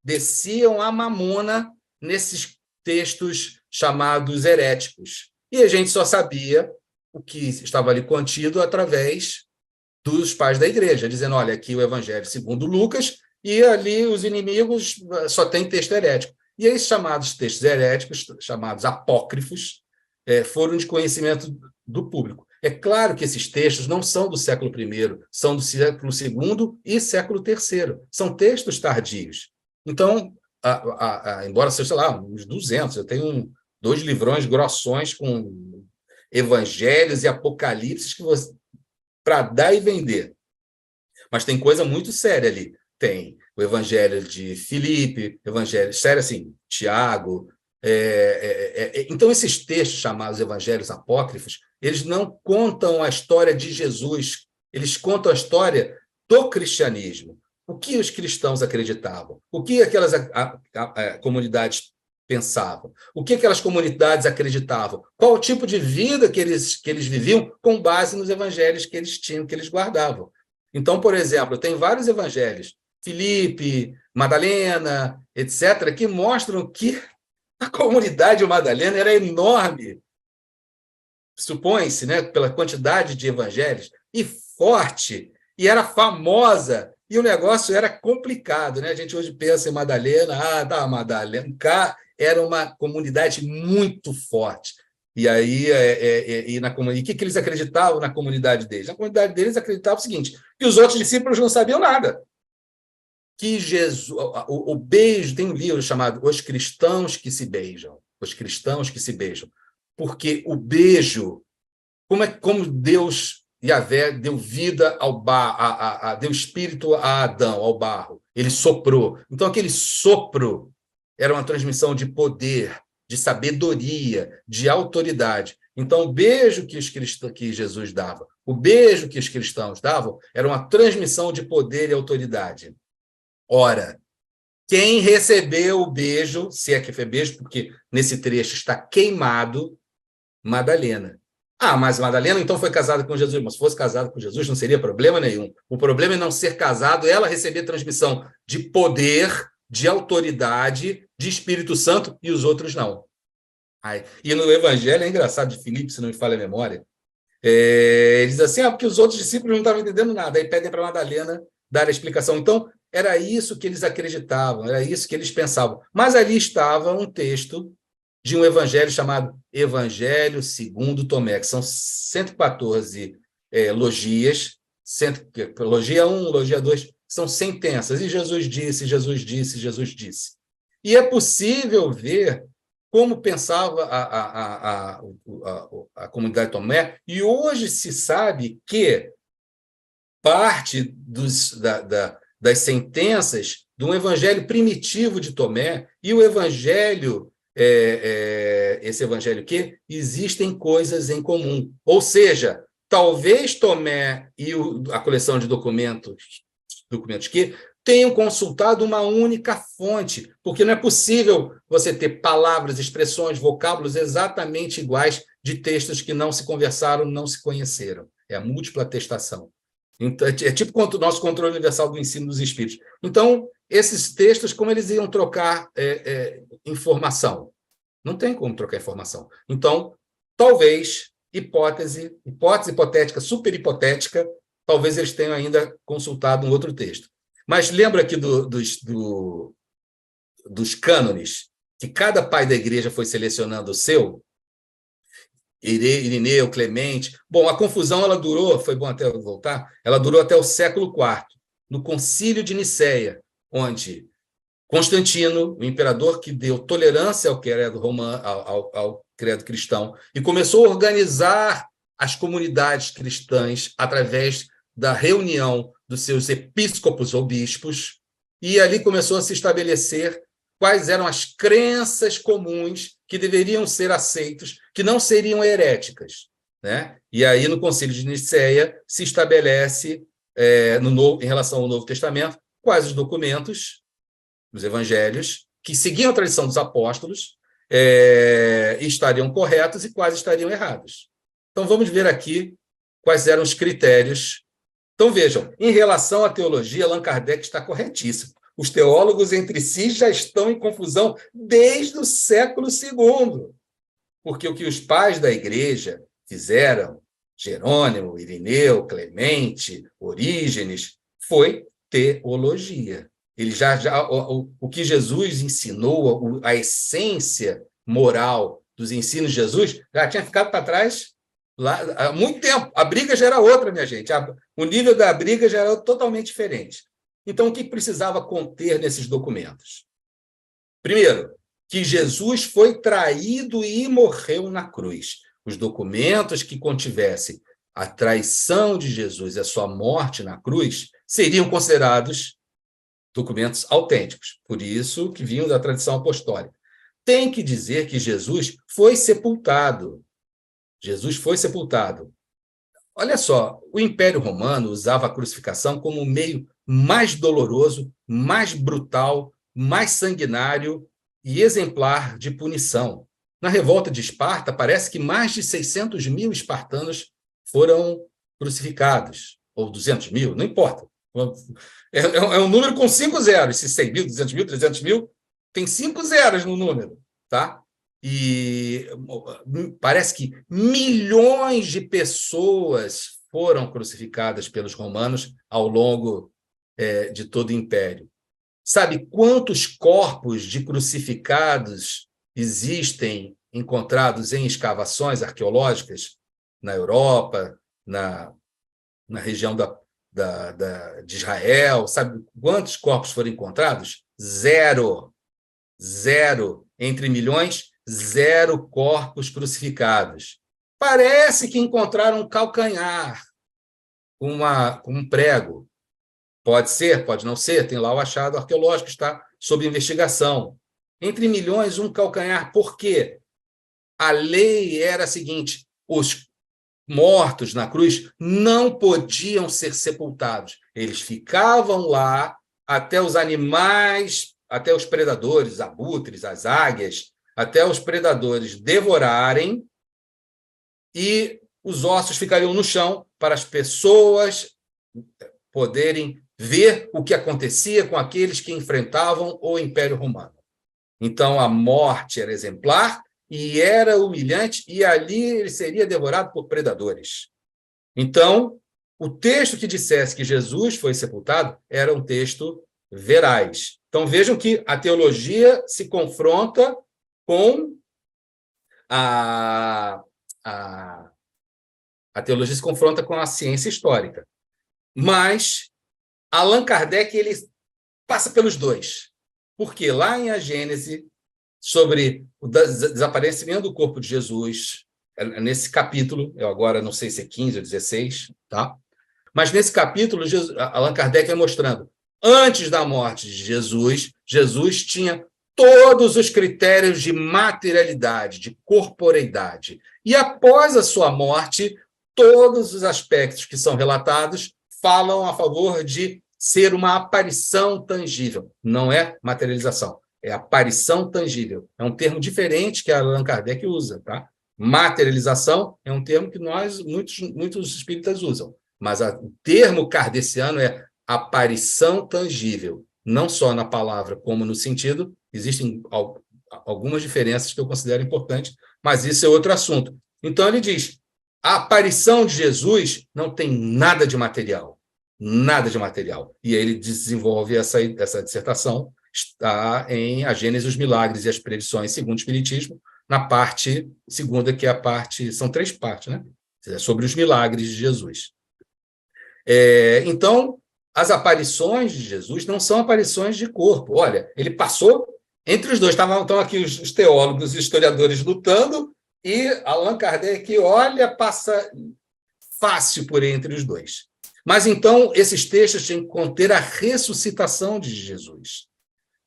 desciam a mamona nesses textos chamados heréticos. E a gente só sabia o que estava ali contido através dos pais da igreja, dizendo, olha, aqui o evangelho segundo Lucas, e ali os inimigos só tem texto herético. E esses chamados textos heréticos, chamados apócrifos, foram de conhecimento do público. É claro que esses textos não são do século I, são do século II e século III. São textos tardios. Então, embora seja, sei lá, uns 200, eu tenho 2 livrões grossões com evangelhos e apocalipses para dar e vender. Mas tem coisa muito séria ali. Tem o evangelho de Filipe, evangelho sério assim, Tiago. Então, esses textos chamados evangelhos apócrifos, eles não contam a história de Jesus, eles contam a história do cristianismo. O que os cristãos acreditavam? O que aquelas comunidades pensavam? O que aquelas comunidades acreditavam? Qual o tipo de vida que eles viviam com base nos evangelhos que eles tinham, que eles guardavam? Então, por exemplo, tem vários evangelhos, Filipe, Madalena, etc., que mostram que a comunidade de Madalena era enorme, supõe-se, né, pela quantidade de evangelhos, e forte, e era famosa, e o negócio era complicado, né? A gente hoje pensa em Madalena, Madalena, era uma comunidade muito forte. E aí, e o que eles acreditavam na comunidade deles? Na comunidade deles acreditavam o seguinte, que os outros discípulos não sabiam nada. Que Jesus, o beijo, tem um livro chamado Os Cristãos que se Beijam. Os Cristãos que se Beijam. Porque o beijo, como Deus, Yahvé, deu vida ao barro, deu espírito a Adão, ao barro. Ele soprou. Então, aquele sopro era uma transmissão de poder, de sabedoria, de autoridade. Então, o beijo que Jesus dava, o beijo que os cristãos davam, era uma transmissão de poder e autoridade. Ora, quem recebeu o beijo, se é que foi beijo, porque nesse trecho está queimado, Madalena. Ah, mas Madalena então foi casada com Jesus. Mas se fosse casada com Jesus, não seria problema nenhum. O problema é não ser casado, ela receber transmissão de poder, de autoridade, de Espírito Santo, e os outros não. E no Evangelho, é engraçado, de Filipe, se não me falha a memória, ele diz assim, porque os outros discípulos não estavam entendendo nada, aí pedem para Madalena dar a explicação. Então, era isso que eles acreditavam, era isso que eles pensavam. Mas ali estava um texto de um evangelho chamado Evangelho segundo Tomé, que são 114 logias, logia 1, logia 2, são sentenças, e Jesus disse, Jesus disse, Jesus disse. E é possível ver como pensava a comunidade Tomé, e hoje se sabe que parte das sentenças de um evangelho primitivo de Tomé e o evangelho, esse evangelho que existem coisas em comum. Ou seja, talvez Tomé e a coleção de documentos que tenham consultado uma única fonte, porque não é possível você ter palavras, expressões, vocábulos exatamente iguais de textos que não se conversaram, não se conheceram. É a múltipla atestação. Então, é tipo o nosso controle universal do ensino dos espíritos. Então, esses textos, como eles iam trocar informação? Não tem como trocar informação. Então, talvez, hipótese hipotética, super hipotética, talvez eles tenham ainda consultado um outro texto. Mas lembra aqui dos cânones, que cada pai da igreja foi selecionando o seu? Irineu, Clemente. Bom, a confusão ela durou, foi bom até voltar, ela durou até o século IV, no Concílio de Nicéia, onde Constantino, o imperador que deu tolerância ao credo romano, ao credo cristão, e começou a organizar as comunidades cristãs através da reunião dos seus episcopos ou bispos, e ali começou a se estabelecer quais eram as crenças comuns que deveriam ser aceitos, que não seriam heréticas, né? E aí, no Concílio de Nicéia, se estabelece, em relação ao Novo Testamento, quais os documentos dos evangelhos que seguiam a tradição dos apóstolos estariam corretos e quais estariam errados. Então, vamos ver aqui quais eram os critérios. Então, vejam, em relação à teologia, Allan Kardec está corretíssimo. Os teólogos entre si já estão em confusão desde o século II, porque o que os pais da igreja fizeram, Jerônimo, Irineu, Clemente, Orígenes, foi teologia. Ele o que Jesus ensinou, a essência moral dos ensinos de Jesus, já tinha ficado para trás lá há muito tempo. A briga já era outra, minha gente. O nível da briga já era totalmente diferente. Então, o que precisava conter nesses documentos? Primeiro, que Jesus foi traído e morreu na cruz. Os documentos que contivessem a traição de Jesus e a sua morte na cruz seriam considerados documentos autênticos, por isso que vinham da tradição apostólica. Tem que dizer que Jesus foi sepultado. Jesus foi sepultado. Olha só, o Império Romano usava a crucificação como um meio mais doloroso, mais brutal, mais sanguinário e exemplar de punição. Na revolta de Esparta, parece que mais de 600 mil espartanos foram crucificados, ou 200 mil, não importa. É um número com 5 zeros, se 100 mil, 200 mil, 300 mil, tem 5 zeros no número, tá? E parece que milhões de pessoas foram crucificadas pelos romanos ao longo de todo o Império. Sabe quantos corpos de crucificados existem encontrados em escavações arqueológicas na Europa, na região de Israel? Sabe quantos corpos foram encontrados? Zero. Zero. Entre milhões, 0 corpos crucificados. Parece que encontraram um calcanhar com um prego. Pode ser, pode não ser, tem lá o achado arqueológico, está sob investigação. Entre milhões, um calcanhar. Por quê? A lei era a seguinte: os mortos na cruz não podiam ser sepultados. Eles ficavam lá até os animais, até os predadores, os abutres, as águias, até os predadores devorarem, e os ossos ficariam no chão para as pessoas poderem ver o que acontecia com aqueles que enfrentavam o Império Romano. Então, a morte era exemplar e era humilhante, e ali ele seria devorado por predadores. Então, o texto que dissesse que Jesus foi sepultado era um texto veraz. Então, vejam que a teologia se confronta com a teologia se confronta com a ciência histórica. Mas Allan Kardec ele passa pelos dois. Porque lá em A Gênese, sobre o desaparecimento do corpo de Jesus, nesse capítulo, eu agora não sei se é 15 ou 16, tá? Mas nesse capítulo, Allan Kardec vai mostrando, antes da morte de Jesus, Jesus tinha todos os critérios de materialidade, de corporeidade. E após a sua morte, todos os aspectos que são relatados falam a favor de ser uma aparição tangível. Não é materialização, é aparição tangível. É um termo diferente que Allan Kardec usa, tá? Materialização é um termo que muitos espíritas usam, mas o termo kardeciano é aparição tangível. Não só na palavra como no sentido, existem algumas diferenças que eu considero importantes, mas isso é outro assunto. Então ele diz, a aparição de Jesus não tem nada de material. Nada de material. E ele desenvolve essa dissertação, está em A Gênese, os Milagres e as Predições segundo o Espiritismo, na parte segunda, que é a parte... São 3 partes, né? Sobre os milagres de Jesus. Então, as aparições de Jesus não são aparições de corpo. Olha, ele passou entre os dois. Estão aqui os teólogos e historiadores lutando, e Allan Kardec, olha, passa fácil por entre os dois. Mas, então, esses textos têm que conter a ressuscitação de Jesus.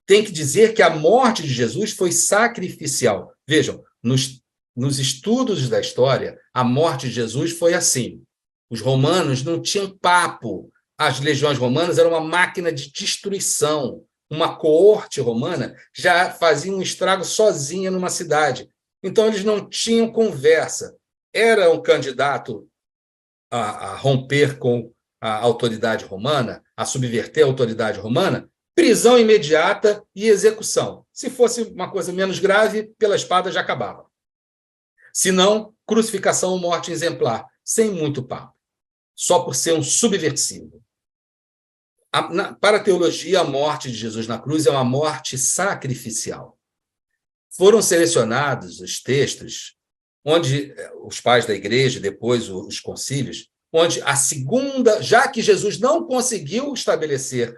Tem que dizer que a morte de Jesus foi sacrificial. Vejam, nos estudos da história, a morte de Jesus foi assim. Os romanos não tinham papo. As legiões romanas eram uma máquina de destruição. Uma coorte romana já fazia um estrago sozinha numa cidade. Então, eles não tinham conversa. Era um candidato a romper com a autoridade romana, a subverter a autoridade romana, prisão imediata e execução. Se fosse uma coisa menos grave, pela espada já acabava. Se não, crucificação ou morte exemplar, sem muito papo, só por ser um subversivo. Para a teologia, a morte de Jesus na cruz é uma morte sacrificial. Foram selecionados os textos onde os pais da igreja, depois os concílios, onde a segunda, já que Jesus não conseguiu estabelecer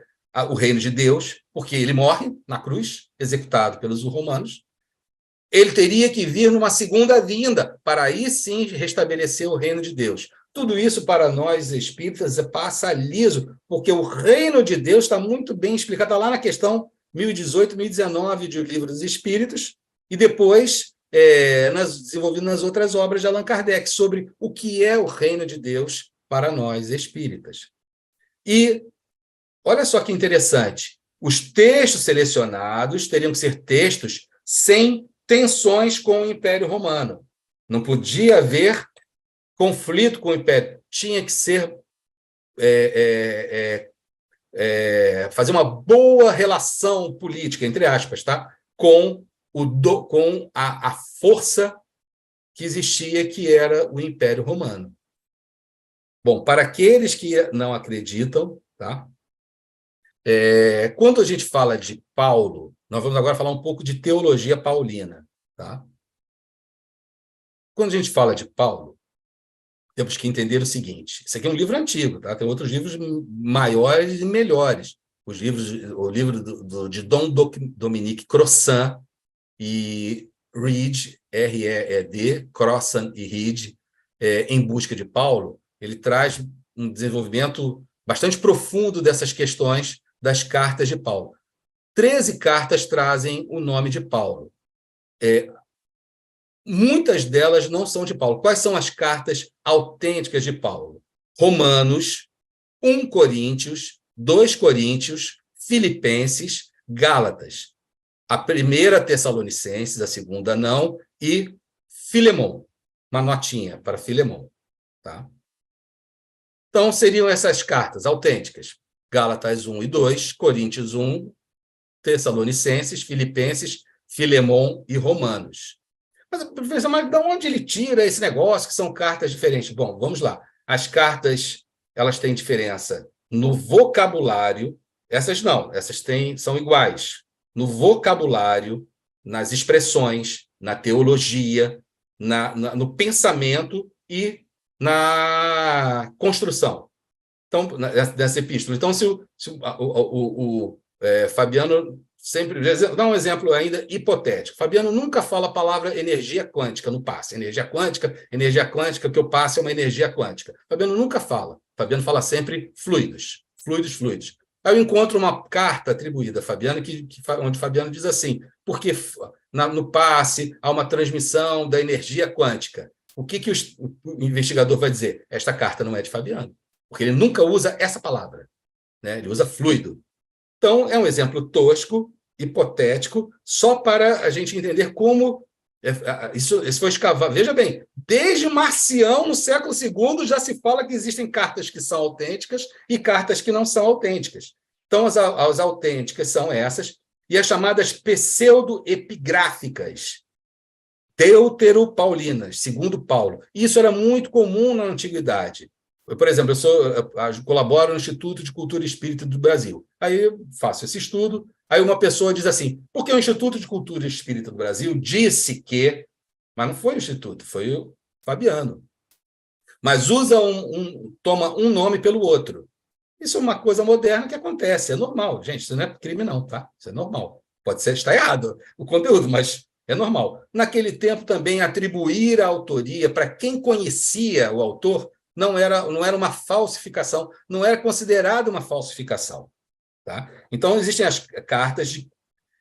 o reino de Deus, porque ele morre na cruz, executado pelos romanos, ele teria que vir numa segunda vinda, para aí sim restabelecer o reino de Deus. Tudo isso para nós espíritas passa liso, porque o reino de Deus está muito bem explicado, está lá na questão 1018, 1019 do Livro dos Espíritos, e depois desenvolvido nas outras obras de Allan Kardec, sobre o que é o reino de Deus para nós espíritas. E olha só que interessante, os textos selecionados teriam que ser textos sem tensões com o Império Romano. Não podia haver conflito com o Império. Tinha que ser fazer uma boa relação política, entre aspas, tá? com a força que existia, que era o Império Romano. Bom, para aqueles que não acreditam, tá? Quando a gente fala de Paulo, nós vamos agora falar um pouco de teologia paulina. Tá? Quando a gente fala de Paulo, temos que entender o seguinte: isso aqui é um livro antigo, tá? Tem outros livros maiores e melhores. O livro de Dom Dominique Crossan e Reed, R-E-E-D, Crossan e Reed, Em Busca de Paulo, ele traz um desenvolvimento bastante profundo dessas questões das cartas de Paulo. 13 cartas trazem o nome de Paulo. muitas delas não são de Paulo. Quais são as cartas autênticas de Paulo? Romanos, 1 Coríntios, 2 Coríntios, Filipenses, Gálatas. A primeira Tessalonicenses, a segunda não, e Filemon. Uma notinha para Filemon. Tá? Então, seriam essas cartas autênticas. Gálatas 1 e 2, Coríntios 1, Tessalonicenses, Filipenses, Filemon e Romanos. Mas, professor, mas de onde ele tira esse negócio que são cartas diferentes? Bom, vamos lá. As cartas, elas têm diferença no vocabulário. Essas não, são iguais. No vocabulário, nas expressões, na teologia, no pensamento e na construção. Então, dessa epístola. Então, se o Fabiano sempre... Dá um exemplo ainda hipotético. Fabiano nunca fala a palavra energia quântica no passe. Energia quântica, que eu passe é uma energia quântica. Fabiano nunca fala. Fabiano fala sempre fluidos. Fluidos. Aí eu encontro uma carta atribuída a Fabiano, onde Fabiano diz assim, porque no passe há uma transmissão da energia quântica. O que o investigador vai dizer? Esta carta não é de Fabiano, porque ele nunca usa essa palavra, né? Ele usa fluido. Então, é um exemplo tosco, hipotético, só para a gente entender como isso foi escavado. Veja bem, desde Marcião, no século II, já se fala que existem cartas que são autênticas e cartas que não são autênticas. Então, as autênticas são essas, e as chamadas pseudo-epigráficas, deuteropaulinas, segundo Paulo. Isso era muito comum na Antiguidade. Por exemplo, eu colaboro no Instituto de Cultura Espírita do Brasil. Aí eu faço esse estudo, aí uma pessoa diz assim, porque o Instituto de Cultura Espírita do Brasil disse que... Mas não foi o Instituto, foi o Fabiano. Mas toma um nome pelo outro. Isso é uma coisa moderna que acontece, é normal. Gente, isso não é crime não, tá? Isso é normal. Pode ser, está errado o conteúdo, mas é normal. Naquele tempo também atribuir a autoria para quem conhecia o autor não era uma falsificação, não era considerado uma falsificação. Tá? Então, existem as cartas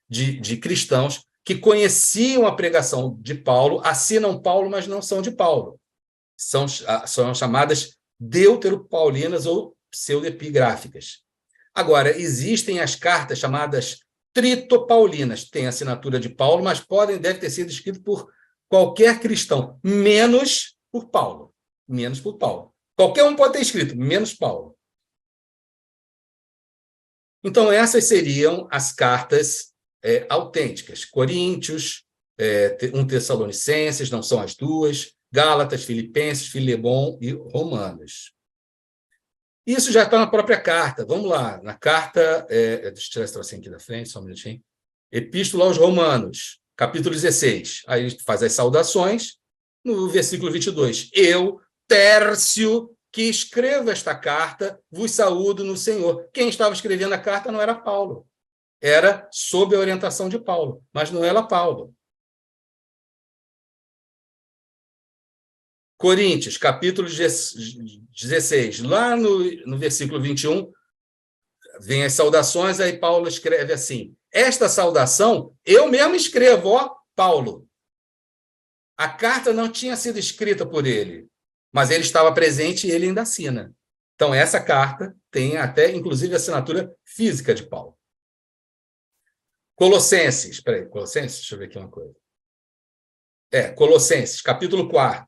de cristãos que conheciam a pregação de Paulo, assinam Paulo, mas não são de Paulo. São chamadas deuteropaulinas ou pseudoepigráficas. Agora, existem as cartas chamadas tritopaulinas, tem a assinatura de Paulo, mas deve ter sido escrito por qualquer cristão, menos por Paulo. Menos por Paulo. Qualquer um pode ter escrito, menos Paulo. Então, essas seriam as cartas autênticas. Coríntios, 1 Tessalonicenses, não são as duas, Gálatas, Filipenses, Filemon e Romanos. Isso já está na própria carta. Vamos lá, na carta... deixa eu tirar esse trocinho aqui da frente, só um minutinho. Epístola aos Romanos, capítulo 16. Aí faz as saudações, no versículo 22. Eu, Tércio, que escrevo esta carta, vos saúdo no Senhor. Quem estava escrevendo a carta não era Paulo. Era sob a orientação de Paulo, mas não era Paulo. Coríntios, capítulo 16, lá no versículo 21, vem as saudações, aí Paulo escreve assim, esta saudação eu mesmo escrevo, ó, Paulo. A carta não tinha sido escrita por ele, mas ele estava presente e ele ainda assina. Então, essa carta tem até, inclusive, a assinatura física de Paulo. Colossenses, deixa eu ver aqui uma coisa. Colossenses, capítulo 4.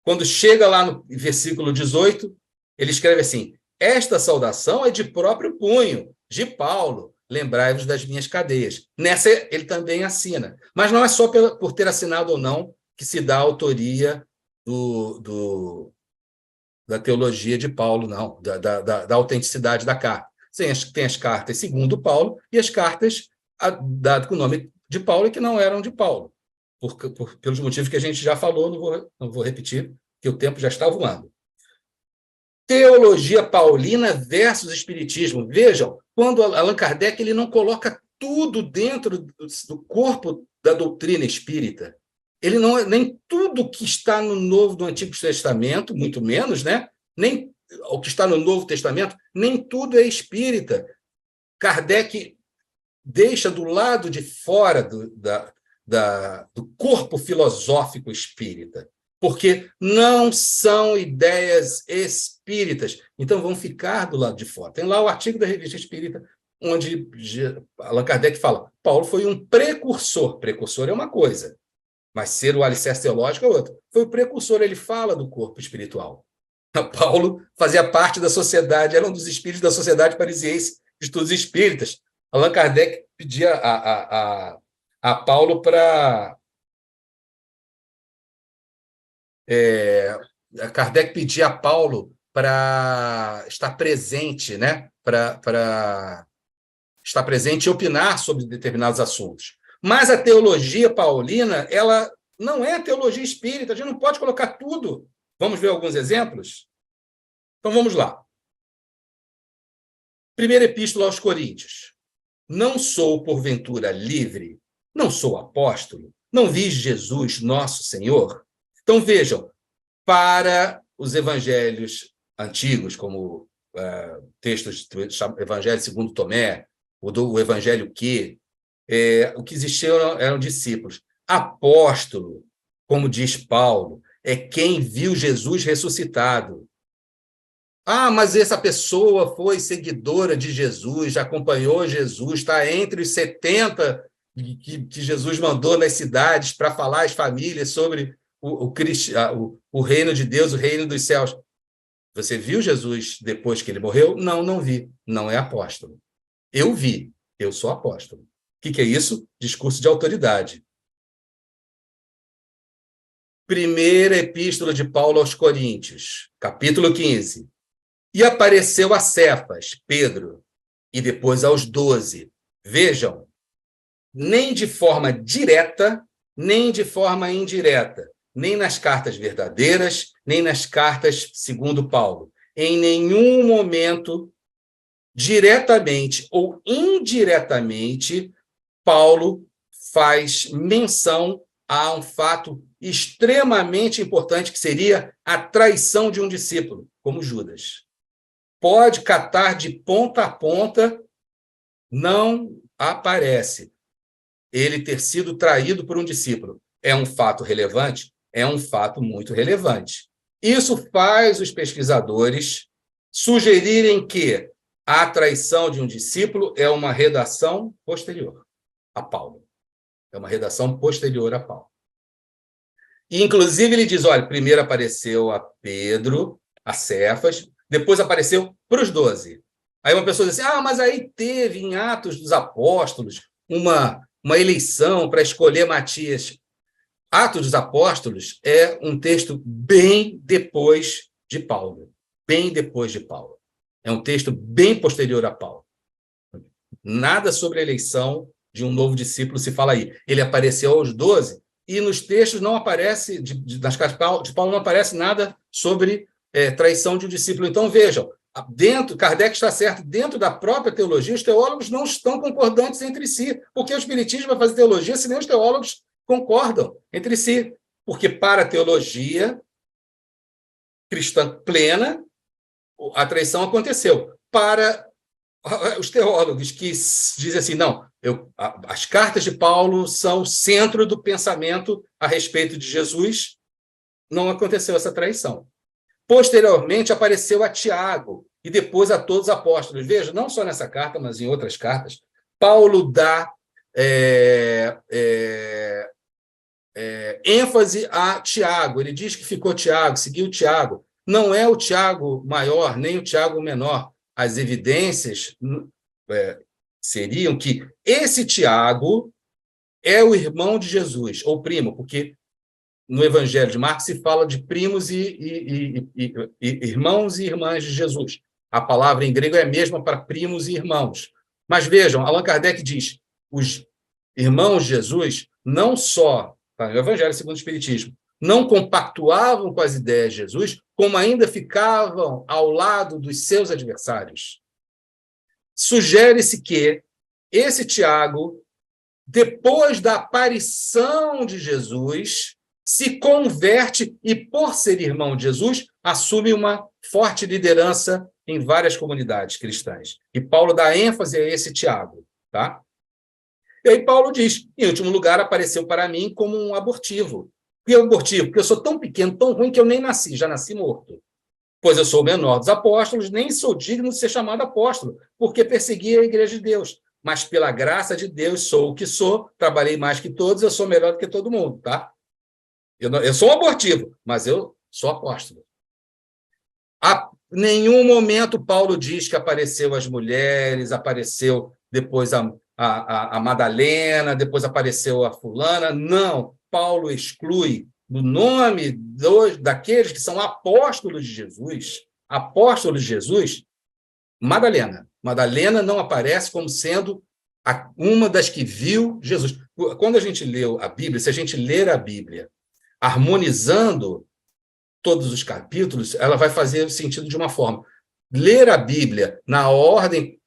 Quando chega lá no versículo 18, ele escreve assim, esta saudação é de próprio punho, de Paulo, lembrai-vos das minhas cadeias. Nessa ele também assina. Mas não é só por ter assinado ou não que se dá a autoria da teologia de Paulo, não, da autenticidade da carta. Tem as cartas segundo Paulo e as cartas dadas com o nome de Paulo e que não eram de Paulo, pelos motivos que a gente já falou, não vou repetir, que o tempo já está voando. Teologia paulina versus espiritismo. Vejam, quando Allan Kardec ele não coloca tudo dentro do corpo da doutrina espírita. Ele não, nem tudo que está no Antigo Testamento, muito menos, né? Nem o que está no Novo Testamento, nem tudo é espírita. Kardec deixa do lado de fora do corpo filosófico espírita, porque não são ideias espíritas. Então, vão ficar do lado de fora. Tem lá o artigo da Revista Espírita, onde Allan Kardec fala, Paulo foi um precursor. Precursor é uma coisa, mas ser o alicerce teológico é outra. Foi o precursor, ele fala do corpo espiritual. Paulo fazia parte da sociedade, era um dos espíritos da Sociedade Parisiense de Estudos Espíritas. Allan Kardec pedia a Paulo para... Kardec pedia a Paulo para estar presente, né? Para estar presente e opinar sobre determinados assuntos. Mas a teologia paulina, ela não é a teologia espírita, a gente não pode colocar tudo. Vamos ver alguns exemplos? Então, vamos lá. Primeira epístola aos Coríntios. Não sou, porventura, livre, não sou apóstolo, não vi Jesus, nosso Senhor. Então, vejam, para os evangelhos antigos, como textos do Evangelho segundo Tomé, o Evangelho o que existiam eram discípulos. Apóstolo, como diz Paulo, é quem viu Jesus ressuscitado. Ah, mas essa pessoa foi seguidora de Jesus, já acompanhou Jesus, está entre os 70 que Jesus mandou nas cidades para falar às famílias sobre o reino de Deus, o reino dos céus. Você viu Jesus depois que ele morreu? Não, não vi. Não é apóstolo. Eu vi. Eu sou apóstolo. O que é isso? Discurso de autoridade. Primeira epístola de Paulo aos Coríntios, capítulo 15. E apareceu a Cefas, Pedro, e depois aos 12. Vejam, nem de forma direta, nem de forma indireta, nem nas cartas verdadeiras, nem nas cartas segundo Paulo. Em nenhum momento, diretamente ou indiretamente, Paulo faz menção a um fato extremamente importante, que seria a traição de um discípulo, como Judas. Pode catar de ponta a ponta, não aparece ele ter sido traído por um discípulo. É um fato relevante? É um fato muito relevante. Isso faz os pesquisadores sugerirem que a traição de um discípulo é uma redação posterior a Paulo. É uma redação posterior a Paulo. E, inclusive, ele diz, olha, primeiro apareceu a Pedro, a Cefas, depois apareceu para os 12. Aí uma pessoa diz assim, mas aí teve em Atos dos Apóstolos uma eleição para escolher Matias. Atos dos Apóstolos é um texto bem depois de Paulo. Bem depois de Paulo. É um texto bem posterior a Paulo. Nada sobre a eleição de um novo discípulo se fala aí. Ele apareceu aos 12 e nos textos não aparece, nas cartas de Paulo não aparece nada sobre traição de um discípulo. Então, vejam, Kardec está certo, dentro da própria teologia, os teólogos não estão concordantes entre si, porque o Espiritismo vai fazer teologia se nem os teólogos concordam entre si, porque para a teologia cristã plena, a traição aconteceu. Para os teólogos que dizem assim, não, as cartas de Paulo são o centro do pensamento a respeito de Jesus, não aconteceu essa traição. Posteriormente, apareceu a Tiago e depois a todos os apóstolos. Veja, não só nessa carta, mas em outras cartas, Paulo dá ênfase a Tiago. Ele diz que ficou Tiago, seguiu Tiago. Não é o Tiago maior, nem o Tiago menor. As evidências seriam que esse Tiago é o irmão de Jesus, ou primo, porque no Evangelho de Marcos se fala de primos e irmãos e irmãs de Jesus. A palavra em grego é a mesma para primos e irmãos. Mas vejam, Allan Kardec diz, os irmãos de Jesus não só, no Evangelho segundo o Espiritismo, não compactuavam com as ideias de Jesus, como ainda ficavam ao lado dos seus adversários. Sugere-se que esse Tiago, depois da aparição de Jesus, se converte e, por ser irmão de Jesus, assume uma forte liderança em várias comunidades cristãs. E Paulo dá ênfase a esse Tiago. Tá? E aí Paulo diz, em último lugar, apareceu para mim como um abortivo. Por que abortivo? Porque eu sou tão pequeno, tão ruim, que eu nem nasci, já nasci morto. Pois eu sou o menor dos apóstolos, nem sou digno de ser chamado apóstolo, porque persegui a igreja de Deus. Mas pela graça de Deus sou o que sou, trabalhei mais que todos, eu sou melhor do que todo mundo, tá? Eu sou um abortivo, mas eu sou apóstolo. A nenhum momento Paulo diz que apareceu as mulheres, apareceu depois a Madalena, depois apareceu a fulana. Não, Paulo exclui no nome daqueles que são apóstolos de Jesus, Madalena. Madalena não aparece como sendo uma das que viu Jesus. Quando a gente leu a Bíblia, se a gente ler a Bíblia harmonizando todos os capítulos, ela vai fazer sentido de uma forma. Ler a Bíblia na ordem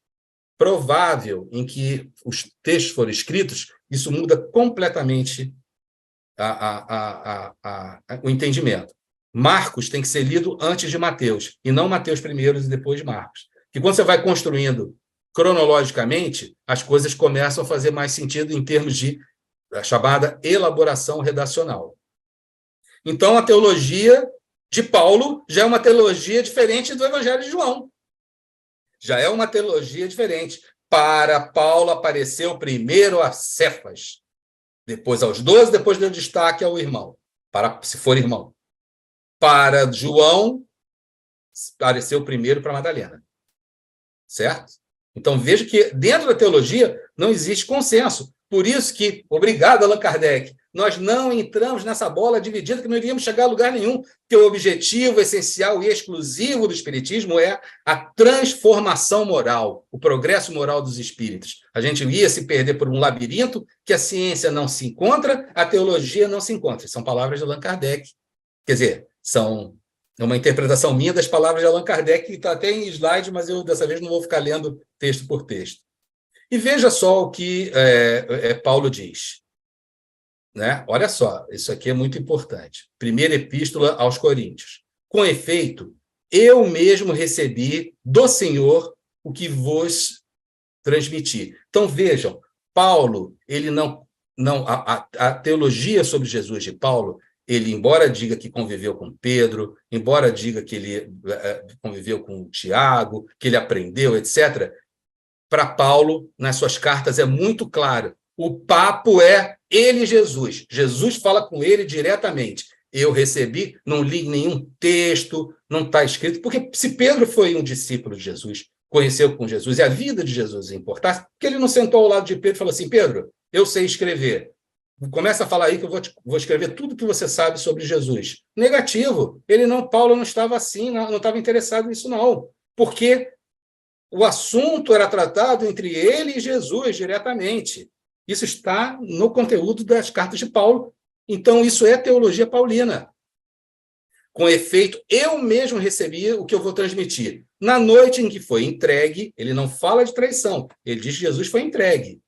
provável em que os textos foram escritos, isso muda completamente o entendimento. Marcos tem que ser lido antes de Mateus, e não Mateus primeiro e depois de Marcos. Que quando você vai construindo cronologicamente, as coisas começam a fazer mais sentido em termos de chamada elaboração redacional. Então, a teologia de Paulo já é uma teologia diferente do Evangelho de João. Já é uma teologia diferente. Para Paulo apareceu primeiro a Cefas, depois aos 12, depois deu destaque ao irmão, se for irmão. Para João, apareceu primeiro para Madalena. Certo? Então, veja que dentro da teologia não existe consenso. Por isso que, obrigado, Allan Kardec, nós não entramos nessa bola dividida que não iríamos chegar a lugar nenhum, porque o objetivo essencial e exclusivo do espiritismo é a transformação moral, o progresso moral dos espíritos. A gente ia se perder por um labirinto que a ciência não se encontra, a teologia não se encontra. São palavras de Allan Kardec. Quer dizer, são uma interpretação minha das palavras de Allan Kardec, que está até em slide, mas eu dessa vez não vou ficar lendo texto por texto. E veja só o que Paulo diz. Né? Olha só, isso aqui é muito importante. Primeira epístola aos Coríntios. Com efeito, eu mesmo recebi do Senhor o que vos transmiti. Então, vejam, Paulo, ele a teologia sobre Jesus de Paulo, ele, embora diga que conviveu com Pedro, embora diga que ele conviveu com Tiago, que ele aprendeu, etc., para Paulo, nas suas cartas, é muito claro. O papo é ele e Jesus. Jesus fala com ele diretamente. Eu recebi, não li nenhum texto, não está escrito, porque se Pedro foi um discípulo de Jesus, conheceu com Jesus, e a vida de Jesus importasse, porque ele não sentou ao lado de Pedro e falou assim, Pedro, eu sei escrever. Começa a falar aí que eu vou escrever tudo que você sabe sobre Jesus. Negativo. Paulo não estava assim, não estava interessado nisso, não. Porque o assunto era tratado entre ele e Jesus diretamente. Isso está no conteúdo das cartas de Paulo. Então, isso é teologia paulina. Com efeito, eu mesmo recebi o que eu vou transmitir. Na noite em que foi entregue, ele não fala de traição, ele diz que Jesus foi entregue.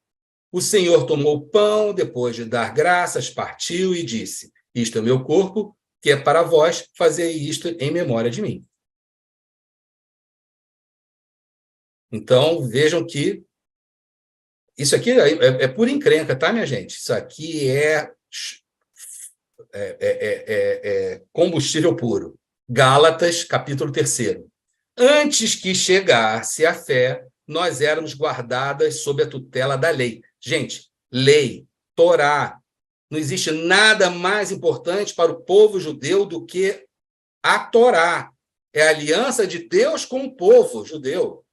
O Senhor tomou o pão, depois de dar graças, partiu e disse, isto é o meu corpo, que é para vós, fazer isto em memória de mim. Então, vejam que isso aqui é pura encrenca, tá, minha gente? Isso aqui é combustível puro. Gálatas, capítulo 3. Antes que chegasse a fé, nós éramos guardadas sob a tutela da lei. Gente, lei, Torá. Não existe nada mais importante para o povo judeu do que a Torá. É a aliança de Deus com o povo judeu.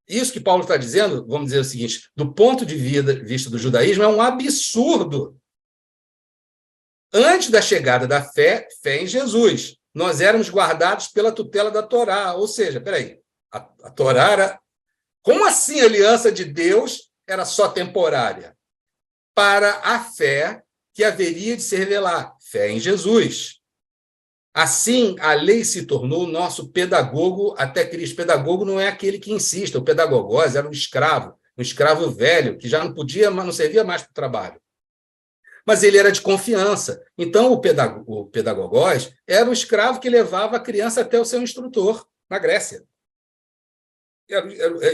Isso que Paulo está dizendo, vamos dizer o seguinte, do ponto de vista do judaísmo, é um absurdo. Antes da chegada da fé em Jesus, nós éramos guardados pela tutela da Torá. Ou seja, peraí, a Torá era... Como assim a aliança de Deus era só temporária? Para a fé que haveria de se revelar, fé em Jesus. Assim, a lei se tornou nosso pedagogo até Cristo. Pedagogo não é aquele que insiste, o pedagogós era um escravo velho, que já não servia mais para o trabalho. Mas ele era de confiança. Então, o pedagogós era o escravo que levava a criança até o seu instrutor, na Grécia.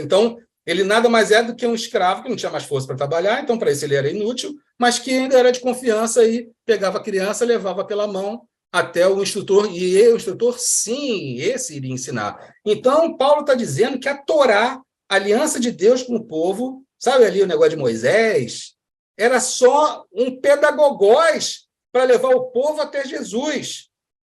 Então, Ele nada mais é do que um escravo que não tinha mais força para trabalhar, então para isso ele era inútil, mas que ainda era de confiança e pegava a criança, levava pela mão até o instrutor, e o instrutor, sim, esse iria ensinar. Então, Paulo está dizendo que a Torá, a aliança de Deus com o povo, sabe ali o negócio de Moisés, era só um pedagogós para levar o povo até Jesus.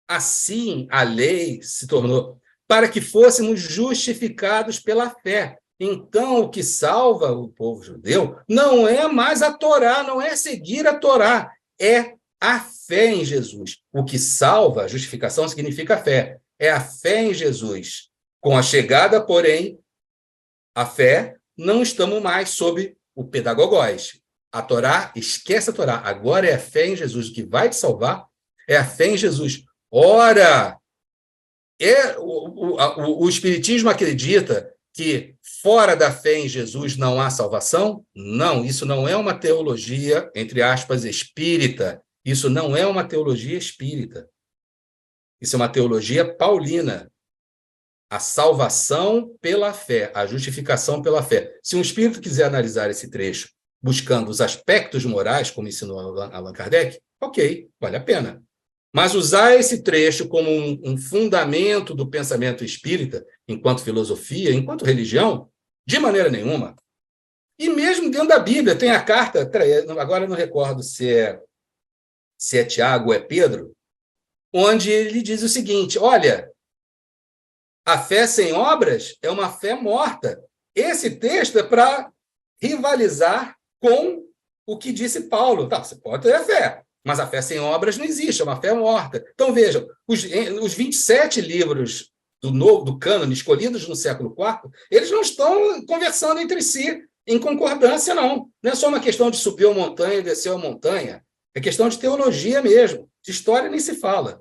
Assim, a lei se tornou para que fôssemos justificados pela fé. Então, o que salva o povo judeu não é mais a Torá, não é seguir a Torá, é a fé em Jesus. O que salva, a justificação significa fé, é a fé em Jesus. Com a chegada, porém, a fé, não estamos mais sob o pedagogós. A Torá, esquece a Torá, agora é a fé em Jesus. O que vai te salvar é a fé em Jesus. Ora, o Espiritismo acredita que fora da fé em Jesus não há salvação? Não, isso não é uma teologia, entre aspas, espírita. Isso não é uma teologia espírita. Isso é uma teologia paulina. A salvação pela fé, a justificação pela fé. Se um espírito quiser analisar esse trecho buscando os aspectos morais, como ensinou Allan Kardec, ok, vale a pena. Mas usar esse trecho como um fundamento do pensamento espírita, enquanto filosofia, enquanto religião, de maneira nenhuma. E mesmo dentro da Bíblia, tem a carta, agora eu não recordo se é Tiago ou é Pedro, onde ele diz o seguinte, olha, a fé sem obras é uma fé morta. Esse texto é para rivalizar com o que disse Paulo. Tá, você pode ter a fé, mas a fé sem obras não existe, é uma fé morta. Então, vejam, os 27 livros do cânone escolhidos no século IV, eles não estão conversando entre si em concordância, não. Não é só uma questão de subir a montanha e descer a montanha. É questão de teologia mesmo. De história nem se fala.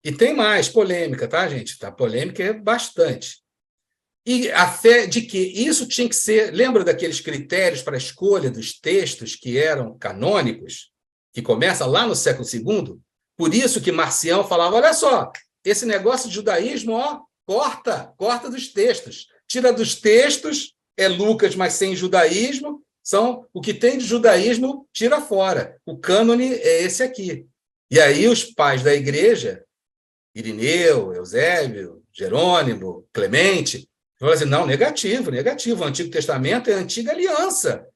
E tem mais polêmica, tá, gente? A polêmica é bastante. E a fé de que isso tinha que ser... Lembra daqueles critérios para a escolha dos textos que eram canônicos, que começa lá no século II? Por isso que Marcião falava, olha só, esse negócio de judaísmo, ó, corta dos textos. Tira dos textos, é Lucas, mas sem judaísmo, o que tem de judaísmo, tira fora. O cânone é esse aqui. E aí os pais da igreja, Irineu, Eusébio, Jerônimo, Clemente, falaram assim, não, negativo. O Antigo Testamento é a antiga aliança.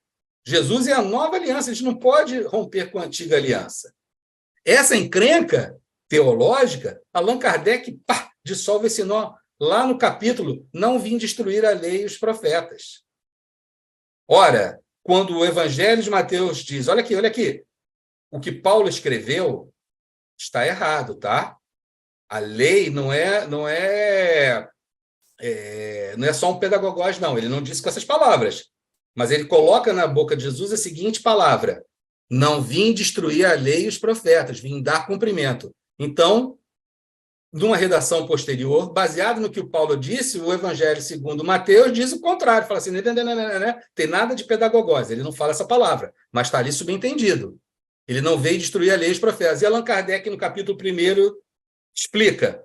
Jesus é a nova aliança, a gente não pode romper com a antiga aliança. Essa encrenca teológica, Allan Kardec dissolve esse nó lá no capítulo Não vim destruir a lei e os profetas. Ora, quando o Evangelho de Mateus diz, olha aqui, o que Paulo escreveu está errado, tá? A lei não é só um pedagogós, não. Ele não disse com essas palavras. Mas ele coloca na boca de Jesus a seguinte palavra: não vim destruir a lei e os profetas, vim dar cumprimento. Então, numa redação posterior, baseado no que o Paulo disse, o Evangelho segundo Mateus diz o contrário. Fala assim, tem nada de pedagogós. Ele não fala essa palavra, mas está ali subentendido. Ele não veio destruir a lei e os profetas. E Allan Kardec, no capítulo 1, explica,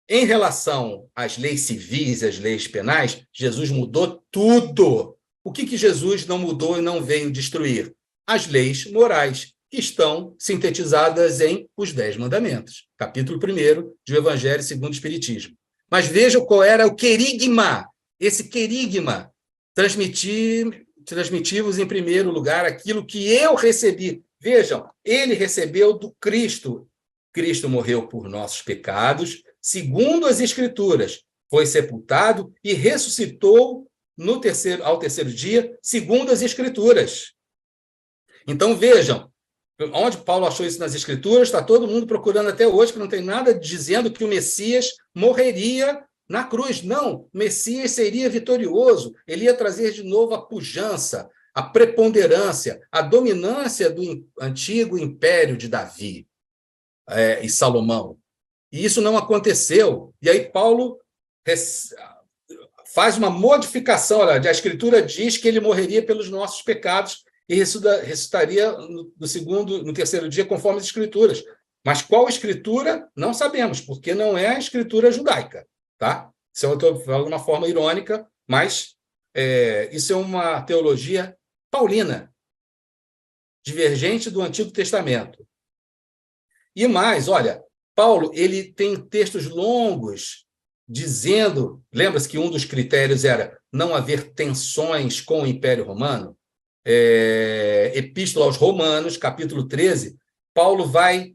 em relação às leis civis e às leis penais, Jesus mudou tudo. O que Jesus não mudou e não veio destruir? As leis morais, que estão sintetizadas em os 10 mandamentos, capítulo 1 do Evangelho segundo o Espiritismo. Mas vejam qual era o querigma. Esse querigma, transmitivos em primeiro lugar aquilo que eu recebi. Vejam, ele recebeu do Cristo. Cristo morreu por nossos pecados, segundo as Escrituras, foi sepultado e ressuscitou ao terceiro dia, segundo as Escrituras. Então, vejam, onde Paulo achou isso nas Escrituras, está todo mundo procurando até hoje, que não tem nada dizendo que o Messias morreria na cruz. Não, o Messias seria vitorioso, ele ia trazer de novo a pujança, a preponderância, a dominância do antigo império de Davi. E Salomão. E isso não aconteceu. E aí Paulo faz uma modificação. Olha, a Escritura diz que ele morreria pelos nossos pecados e ressuscitaria no terceiro dia, conforme as Escrituras. Mas qual Escritura? Não sabemos, porque não é a Escritura judaica. Tá? Isso eu estou falando de uma forma irônica, mas isso é uma teologia paulina, divergente do Antigo Testamento. E mais, olha, Paulo ele tem textos longos dizendo, lembra-se que um dos critérios era não haver tensões com o Império Romano? Epístola aos Romanos, capítulo 13, Paulo vai,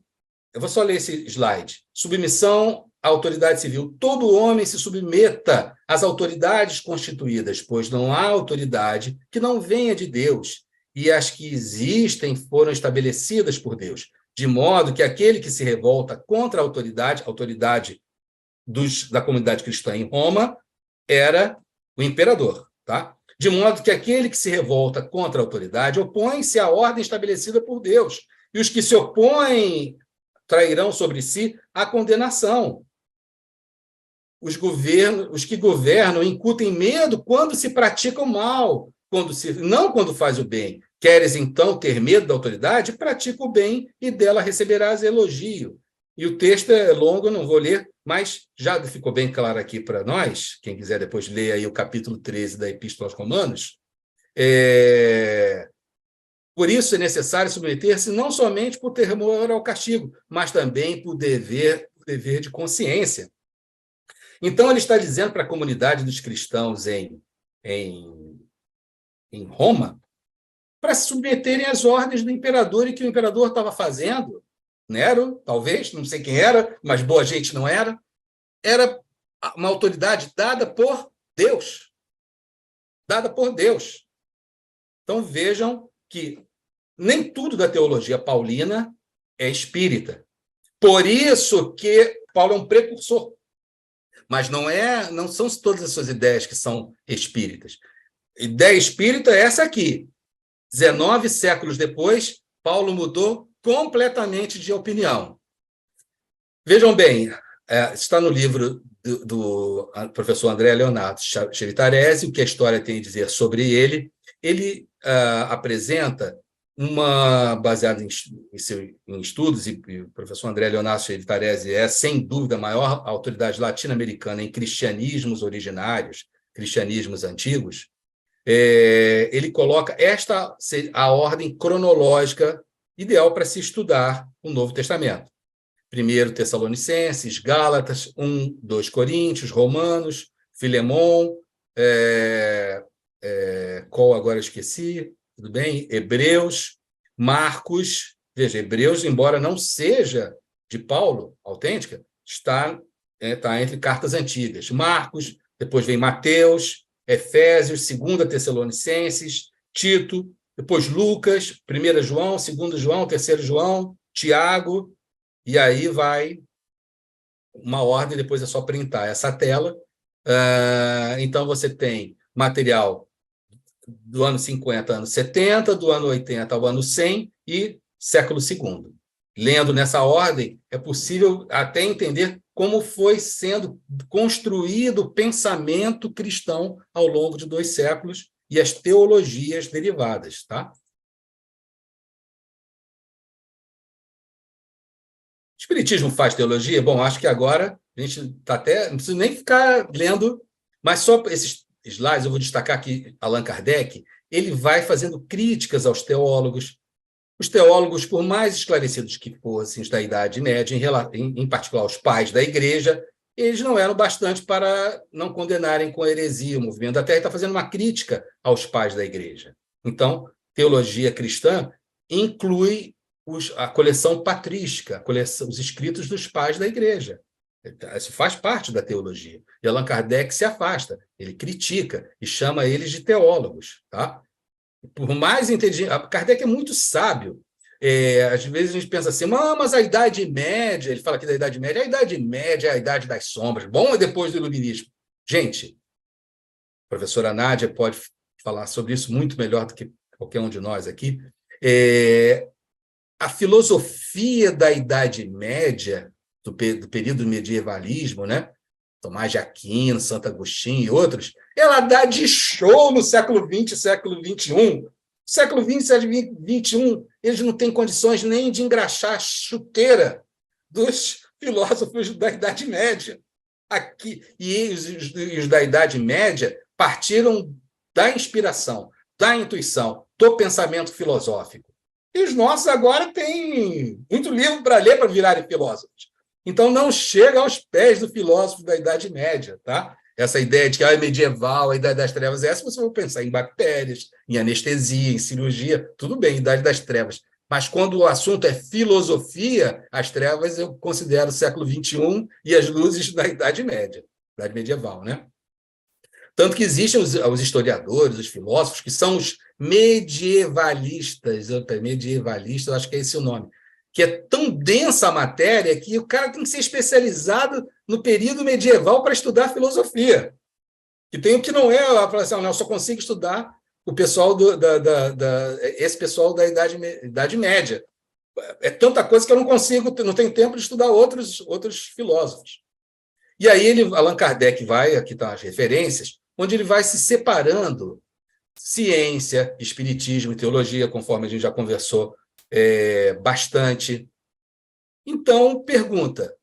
eu vou só ler esse slide, submissão à autoridade civil. Todo homem se submeta às autoridades constituídas, pois não há autoridade que não venha de Deus, e as que existem foram estabelecidas por Deus, de modo que aquele que se revolta contra a autoridade da comunidade cristã em Roma, era o imperador, tá? De modo que aquele que se revolta contra a autoridade opõe-se à ordem estabelecida por Deus, e os que se opõem trairão sobre si a condenação. Os que governam incutem medo quando se pratica o mal, não quando faz o bem. Queres, então, ter medo da autoridade? Pratica o bem e dela receberás elogio. E o texto é longo, não vou ler, mas já ficou bem claro aqui para nós, quem quiser depois ler aí o capítulo 13 da Epístola aos Romanos. Por isso é necessário submeter-se não somente por temor ao castigo, mas também por dever de consciência. Então, ele está dizendo para a comunidade dos cristãos em Roma para se submeterem às ordens do imperador, e que o imperador estava fazendo, Nero, talvez, não sei quem era, mas boa gente não era, era uma autoridade dada por Deus. Dada por Deus. Então, vejam que nem tudo da teologia paulina é espírita. Por isso que Paulo é um precursor. Mas não são todas as suas ideias que são espíritas. Ideia espírita é essa aqui. 19 séculos depois, Paulo mudou completamente de opinião. Vejam bem, está no livro do professor André Leonardo Chevitarese, o que a história tem a dizer sobre ele. Ele apresenta baseado em estudos, e o professor André Leonardo Chevitarese é, sem dúvida, a maior autoridade latino-americana em cristianismos originários, cristianismos antigos. Ele coloca a ordem cronológica ideal para se estudar o Novo Testamento. 1 Tessalonicenses, Gálatas, 1, 2 Coríntios, Romanos, Filemon, qual agora eu esqueci, tudo bem? Hebreus, Marcos. Veja, Hebreus, embora não seja de Paulo, autêntica, está entre cartas antigas. Marcos, depois vem Mateus, Efésios, 2 Tessalonicenses, Tito, depois Lucas, 1 João, 2 João, 3 João, Tiago, e aí vai uma ordem, depois é só printar essa tela. Então, você tem material do ano 50 ao ano 70, do ano 80 ao ano 100 e século II. Lendo nessa ordem, é possível até entender como foi sendo construído o pensamento cristão ao longo de 2 séculos e as teologias derivadas, tá? Espiritismo faz teologia? Bom, acho que agora a gente está até... Não preciso nem ficar lendo, mas só esses slides eu vou destacar que Allan Kardec ele vai fazendo críticas aos teólogos. Os teólogos, por mais esclarecidos que fossem da Idade Média, em particular os pais da Igreja, eles não eram bastante para não condenarem com heresia o movimento da Terra. Está fazendo uma crítica aos pais da Igreja. Então, teologia cristã inclui a coleção patrística, os escritos dos pais da Igreja. Isso faz parte da teologia. E Allan Kardec se afasta, ele critica e chama eles de teólogos. Tá? Por mais inteligente... Kardec é muito sábio. Às vezes a gente pensa assim, mas a Idade Média, ele fala aqui da Idade Média, a Idade Média é a Idade das Sombras. Bom, é depois do Iluminismo. Gente, a professora Nádia pode falar sobre isso muito melhor do que qualquer um de nós aqui. A filosofia da Idade Média, do período do medievalismo, né? Tomás de Aquino, Santo Agostinho e outros, ela dá de show no século XX e século XXI. Século XX e século XXI, eles não têm condições nem de engraxar a chuteira dos filósofos da Idade Média. aqui, e os da Idade Média partiram da inspiração, da intuição, do pensamento filosófico. E os nossos agora têm muito livro para ler para virarem filósofos. Então, não chega aos pés do filósofo da Idade Média, tá? Essa ideia de que é medieval, a Idade das Trevas é essa, você vai pensar em bactérias, em anestesia, em cirurgia, tudo bem, Idade das Trevas. Mas quando o assunto é filosofia, as trevas eu considero o século XXI e as luzes da Idade Média, Idade medieval, né? Tanto que existem os historiadores, os filósofos, que são os medievalistas, eu acho que é esse o nome, que é tão densa a matéria que o cara tem que ser especializado no período medieval para estudar filosofia. E tem o que não é, assim, eu só consigo estudar o pessoal esse pessoal da Idade Média. É tanta coisa que eu não consigo, não tenho tempo de estudar outros filósofos. E aí Allan Kardec vai, aqui estão as referências, onde ele vai se separando ciência, espiritismo e teologia, conforme a gente já conversou bastante. Então, pergunta,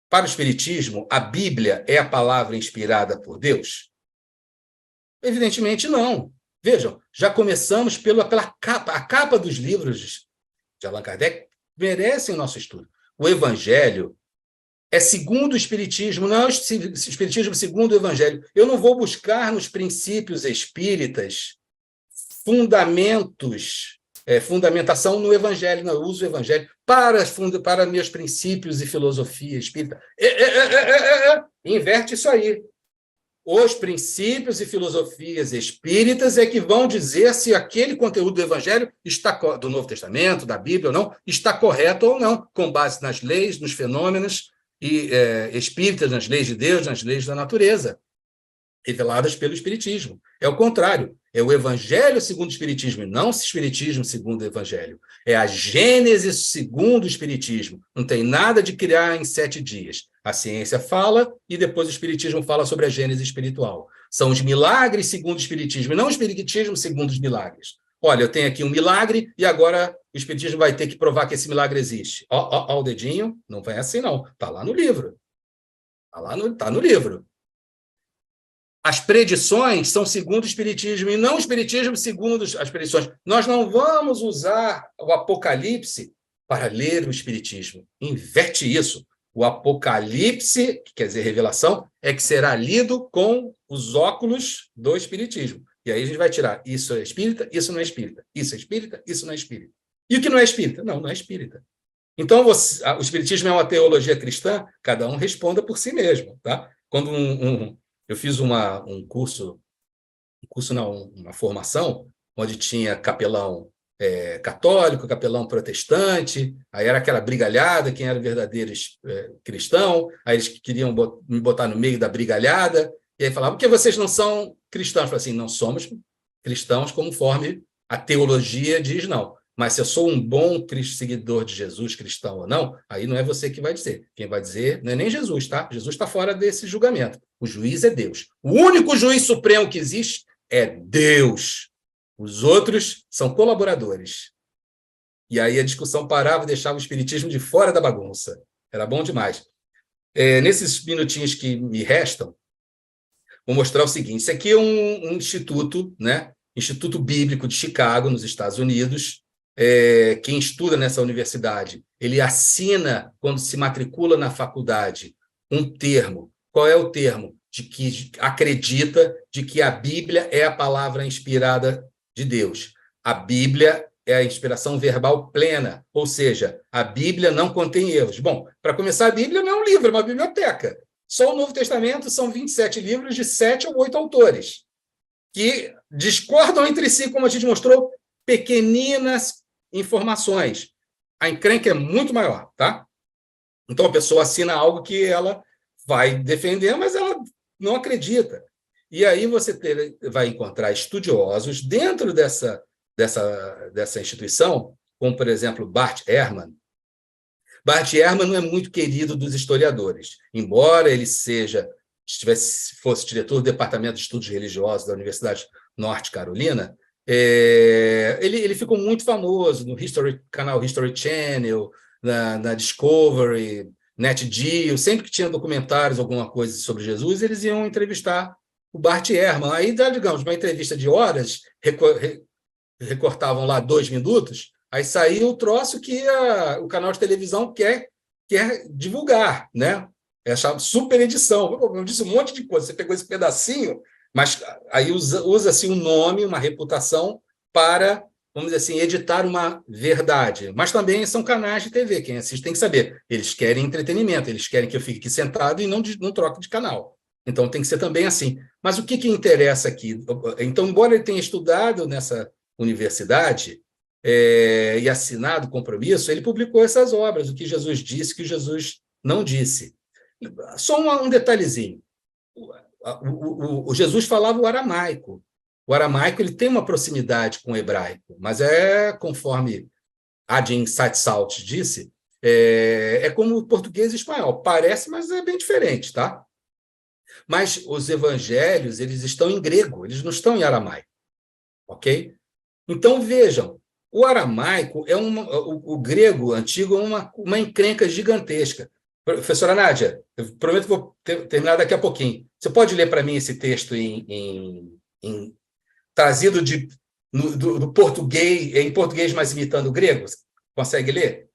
para o espiritismo, a Bíblia é a palavra inspirada por Deus? Evidentemente não. Vejam, já começamos pela capa. A capa dos livros de Allan Kardec merece o nosso estudo. O Evangelho é segundo o Espiritismo, não é o Espiritismo segundo o Evangelho. Eu não vou buscar nos princípios espíritas fundamentação no Evangelho, não, eu uso o Evangelho para meus princípios e filosofia espírita. Inverte isso aí. Os princípios e filosofias espíritas é que vão dizer se aquele conteúdo do Evangelho do Novo Testamento, da Bíblia ou não, está correto ou não, com base nas leis, nos fenômenos espíritas, nas leis de Deus, nas leis da natureza, reveladas pelo Espiritismo. É o contrário. É o Evangelho segundo o Espiritismo, e não o Espiritismo segundo o Evangelho. É a Gênese segundo o Espiritismo. Não tem nada de criar em 7 dias. A ciência fala e depois o Espiritismo fala sobre a Gênese espiritual. São os milagres segundo o Espiritismo, e não o Espiritismo segundo os milagres. Olha, eu tenho aqui um milagre e agora o Espiritismo vai ter que provar que esse milagre existe. Ó, o dedinho, não vai assim não. Está lá no livro. Está no livro. As predições são segundo o Espiritismo e não o Espiritismo segundo as predições. Nós não vamos usar o Apocalipse para ler o Espiritismo. Inverte isso. O Apocalipse, que quer dizer revelação, é que será lido com os óculos do Espiritismo. E aí a gente vai tirar isso é espírita, isso não é espírita. Isso é espírita, isso não é espírita. E o que não é espírita? Não é espírita. Então, o Espiritismo é uma teologia cristã? Cada um responda por si mesmo. Tá? Quando eu fiz uma formação, onde tinha capelão católico, capelão protestante, aí era aquela brigalhada, quem era o verdadeiro cristão, aí eles queriam me botar no meio da brigalhada, e aí falavam, por que vocês não são cristãos? Eu falei assim, não somos cristãos conforme a teologia diz, não. Mas se eu sou um bom seguidor de Jesus, cristão ou não, aí não é você que vai dizer. Quem vai dizer não é nem Jesus, tá? Jesus está fora desse julgamento. O juiz é Deus. O único juiz supremo que existe é Deus. Os outros são colaboradores. E aí a discussão parava e deixava o espiritismo de fora da bagunça. Era bom demais. Nesses minutinhos que me restam, vou mostrar o seguinte. Isso aqui é um instituto, né? Instituto Bíblico de Chicago, nos Estados Unidos. Quem estuda nessa universidade, ele assina, quando se matricula na faculdade, um termo. Qual é o termo? De que acredita de que a Bíblia é a palavra inspirada de Deus. A Bíblia é a inspiração verbal plena, ou seja, a Bíblia não contém erros. Bom, para começar, a Bíblia não é um livro, é uma biblioteca. Só o Novo Testamento são 27 livros de 7 ou 8 autores, que discordam entre si, como a gente mostrou, pequeninas informações. A encrenca é muito maior, tá? Então, a pessoa assina algo que ela vai defender, mas ela não acredita. E aí você vai encontrar estudiosos dentro dessa instituição, como, por exemplo, Bart Ehrman. Bart Ehrman não é muito querido dos historiadores, embora ele fosse diretor do Departamento de Estudos Religiosos da Universidade Norte Carolina. Ele ficou muito famoso no canal History Channel, na Discovery, NetGeo, sempre que tinha documentários, alguma coisa sobre Jesus, eles iam entrevistar o Bart Ehrman. Aí, digamos, uma entrevista de horas, recortavam lá 2 minutos, aí saía o troço que o canal de televisão quer divulgar, né? É a super edição. Eu disse um monte de coisa. Você pegou esse pedacinho, mas aí usa-se um nome, uma reputação para, vamos dizer assim, editar uma verdade. Mas também são canais de TV. Quem assiste tem que saber. Eles querem entretenimento, eles querem que eu fique aqui sentado e não troque de canal. Então tem que ser também assim. Mas o que interessa aqui? Então, embora ele tenha estudado nessa universidade e assinado o compromisso, ele publicou essas obras, o que Jesus disse, o que Jesus não disse. Só um detalhezinho. O Jesus falava o aramaico. O aramaico ele tem uma proximidade com o hebraico, mas conforme Adin Satsalt disse, como o português e espanhol. Parece, mas é bem diferente, tá? Mas os evangelhos eles estão em grego, eles não estão em aramaico, ok? Então, vejam, o aramaico o grego antigo é uma encrenca gigantesca. Professora Nádia, eu prometo que vou terminar daqui a pouquinho. Você pode ler para mim esse texto trazido do português, em português, mas imitando o grego? Consegue ler?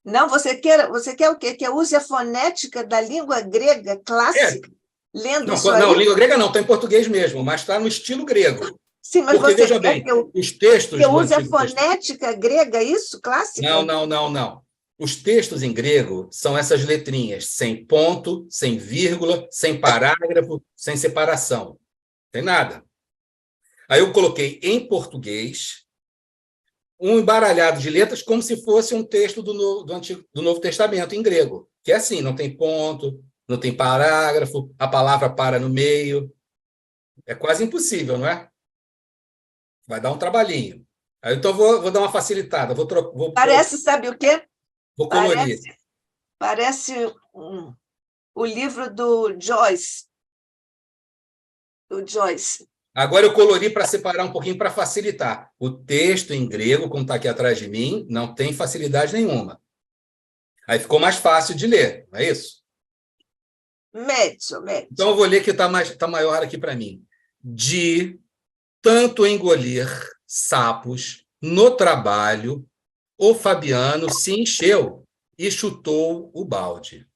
Não, você quer o quê? Que eu use a fonética da língua grega clássica? Lendo isso aí? Não, língua grega não, está em português mesmo, mas está no estilo grego. Sim, mas porque, você veja quer bem, que eu os textos use a fonética grega, isso? Clássica? Não. Os textos em grego são essas letrinhas, sem ponto, sem vírgula, sem parágrafo, sem separação. Não tem nada. Aí eu coloquei em português um embaralhado de letras como se fosse um texto do Novo Testamento em grego, que é assim, não tem ponto, não tem parágrafo, a palavra para no meio. É quase impossível, não é? Vai dar um trabalhinho. Aí, então, vou dar uma facilitada. Parece, sabe o quê? Vou colorir. Parece o livro do Joyce. Agora eu colori para separar um pouquinho, para facilitar. O texto em grego, como está aqui atrás de mim, não tem facilidade nenhuma. Aí ficou mais fácil de ler, não é isso? Médio. Então eu vou ler que está maior aqui para mim. De tanto engolir sapos no trabalho, o Fabiano se encheu e chutou o balde.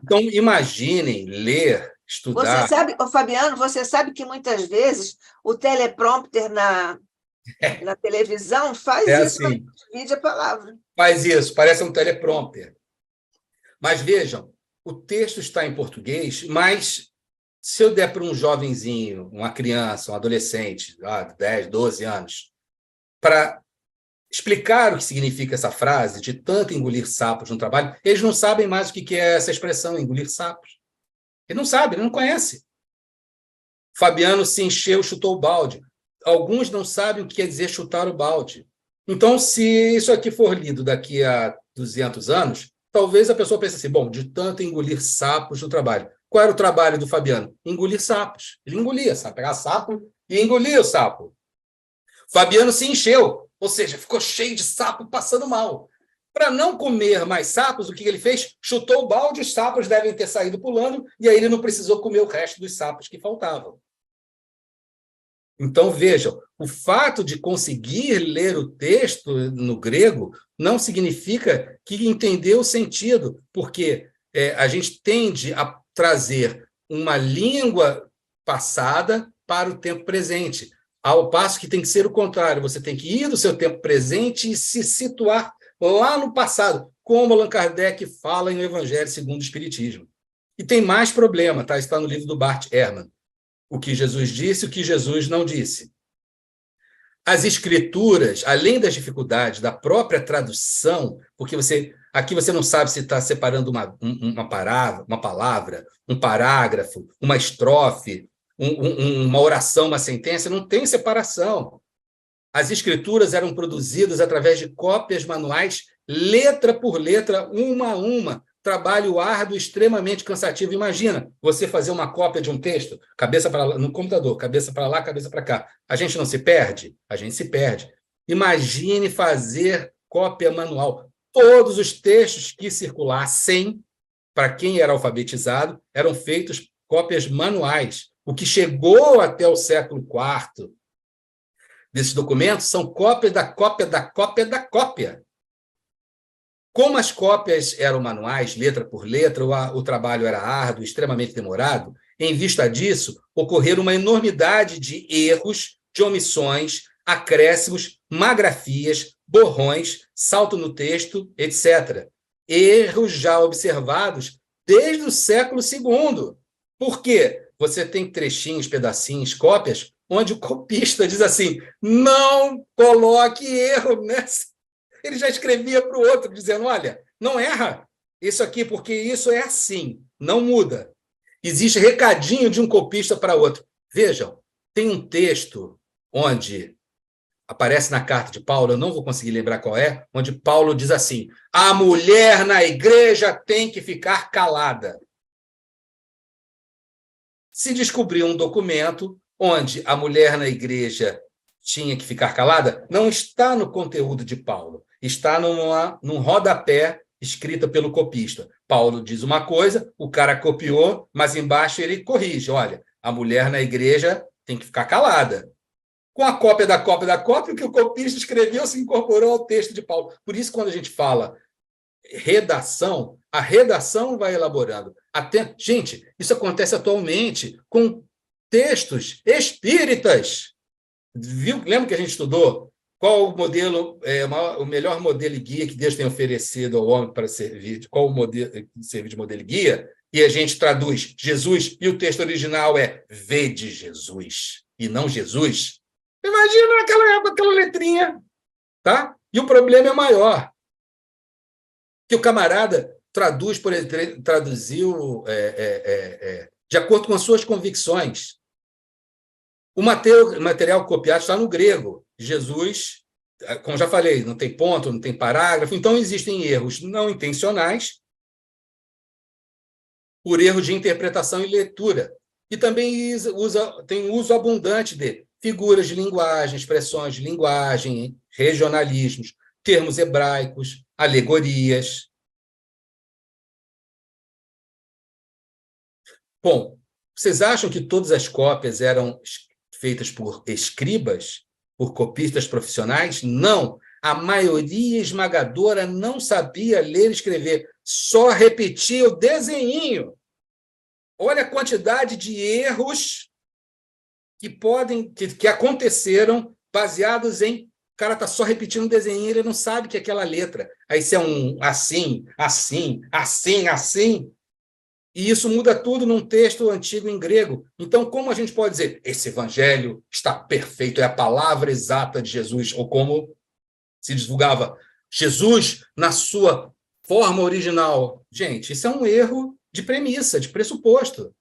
Então, imaginem ler, estudar... Você sabe, Fabiano, você sabe que muitas vezes o teleprompter na televisão faz isso assim, quando divide a palavra. Faz isso, parece um teleprompter. Mas vejam, o texto está em português, mas se eu der para um jovenzinho, uma criança, um adolescente, 10, 12 anos, para explicar o que significa essa frase de tanto engolir sapos no trabalho, eles não sabem mais o que é essa expressão, engolir sapos. Ele não sabe, ele não conhece. Fabiano se encheu, chutou o balde. Alguns não sabem o que quer dizer chutar o balde. Então, se isso aqui for lido daqui a 200 anos, talvez a pessoa pense assim, bom, de tanto engolir sapos no trabalho. Qual era o trabalho do Fabiano? Engolir sapos. Ele engolia, sabe? Pegar sapo e engolia o sapo. Fabiano se encheu, ou seja, ficou cheio de sapo, passando mal. Para não comer mais sapos, o que ele fez? Chutou o balde, os sapos devem ter saído pulando, e aí ele não precisou comer o resto dos sapos que faltavam. Então, vejam, o fato de conseguir ler o texto no grego não significa que entendeu o sentido, porque a gente tende a trazer uma língua passada para o tempo presente, ao passo que tem que ser o contrário, você tem que ir do seu tempo presente e se situar lá no passado, como Allan Kardec fala em O Evangelho segundo o Espiritismo. E tem mais problema, tá? Está no livro do Bart Ehrman. O que Jesus disse e o que Jesus não disse. As escrituras, além das dificuldades da própria tradução, porque aqui você não sabe se está separando uma palavra, um parágrafo, uma estrofe, uma oração, uma sentença, não tem separação. As escrituras eram produzidas através de cópias manuais, letra por letra, uma a uma. Trabalho árduo, extremamente cansativo. Imagina você fazer uma cópia de um texto, cabeça para lá, no computador, cabeça para lá, cabeça para cá. A gente não se perde? A gente se perde. Imagine fazer cópia manual. Todos os textos que circulassem, para quem era alfabetizado, eram feitos cópias manuais. O que chegou até o século IV desses documentos são cópias da cópia da cópia da cópia. Como as cópias eram manuais, letra por letra, o trabalho era árduo, extremamente demorado, em vista disso, ocorreram uma enormidade de erros, de omissões, acréscimos, magrafias, borrões, salto no texto, etc. Erros já observados desde o século II. Por quê? Você tem trechinhos, pedacinhos, cópias, onde o copista diz assim, não coloque erro nessa. Ele já escrevia para o outro, dizendo, olha, não erra isso aqui, porque isso é assim, não muda. Existe recadinho de um copista para outro. Vejam, tem um texto onde aparece na carta de Paulo, eu não vou conseguir lembrar qual é, onde Paulo diz assim, a mulher na igreja tem que ficar calada. Se descobriu um documento onde a mulher na igreja tinha que ficar calada, não está no conteúdo de Paulo, está num rodapé escrita pelo copista. Paulo diz uma coisa, o cara copiou, mas embaixo ele corrige. Olha, a mulher na igreja tem que ficar calada. Com a cópia da cópia da cópia, o que o copista escreveu se incorporou ao texto de Paulo. Por isso, quando a gente fala redação, a redação vai elaborando. Gente, isso acontece atualmente com textos espíritas. Viu? Lembra que a gente estudou qual o modelo, o melhor modelo e guia que Deus tem oferecido ao homem para servir, qual o modelo servir de modelo e guia? E a gente traduz Jesus, e o texto original é vede Jesus, e não Jesus. Imagina aquela letrinha, tá? E o problema é maior, que o camarada traduz, traduziu de acordo com as suas convicções. O material copiado está no grego. Jesus, como já falei, não tem ponto, não tem parágrafo, então existem erros não intencionais por erro de interpretação e leitura. E também tem uso abundante de figuras de linguagem, expressões de linguagem, regionalismos, termos hebraicos, alegorias. Bom, vocês acham que todas as cópias eram feitas por escribas, por copistas profissionais? Não. A maioria esmagadora não sabia ler e escrever, só repetia o desenhinho. Olha a quantidade de erros que aconteceram baseados em o cara está só repetindo o desenho, ele não sabe que é aquela letra. Aí se é um assim, assim, assim, assim, e isso muda tudo num texto antigo em grego. Então, como a gente pode dizer, esse evangelho está perfeito, é a palavra exata de Jesus, ou como se divulgava, Jesus na sua forma original. Gente, isso é um erro de premissa, de pressuposto.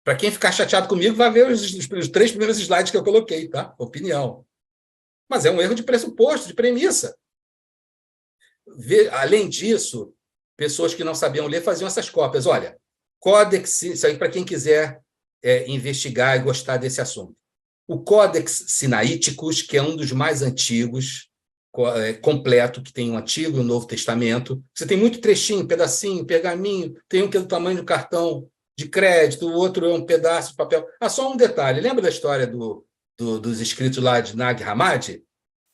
Para quem ficar chateado comigo, vai ver os 3 primeiros slides que eu coloquei, tá? Opinião. Mas é um erro de pressuposto, de premissa. Além disso, pessoas que não sabiam ler faziam essas cópias. Olha, Códex, isso aí para quem quiser investigar e gostar desse assunto. O Códex Sinaíticos, que é um dos mais antigos, completo, que tem um Antigo e um Novo Testamento. Você tem muito trechinho, pedacinho, pergaminho, tem um que é do tamanho do cartão de crédito, o outro é um pedaço de papel. Ah, só um detalhe, lembra da história dos escritos lá de Nag Hammadi?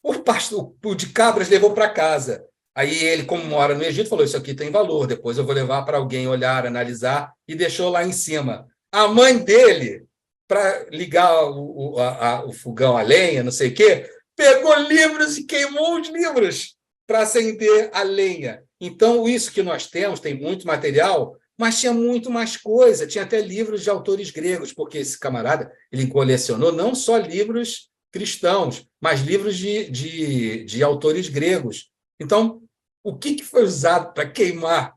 O de Cabras levou para casa. Aí ele, como mora no Egito, falou, isso aqui tem valor, depois eu vou levar para alguém olhar, analisar, e deixou lá em cima. A mãe dele, para ligar o fogão a lenha, não sei o quê, pegou livros e queimou os livros para acender a lenha. Então, isso que nós temos, tem muito material, mas tinha muito mais coisa, tinha até livros de autores gregos, porque esse camarada ele colecionou não só livros cristãos, mas livros de autores gregos. Então, o que foi usado para queimar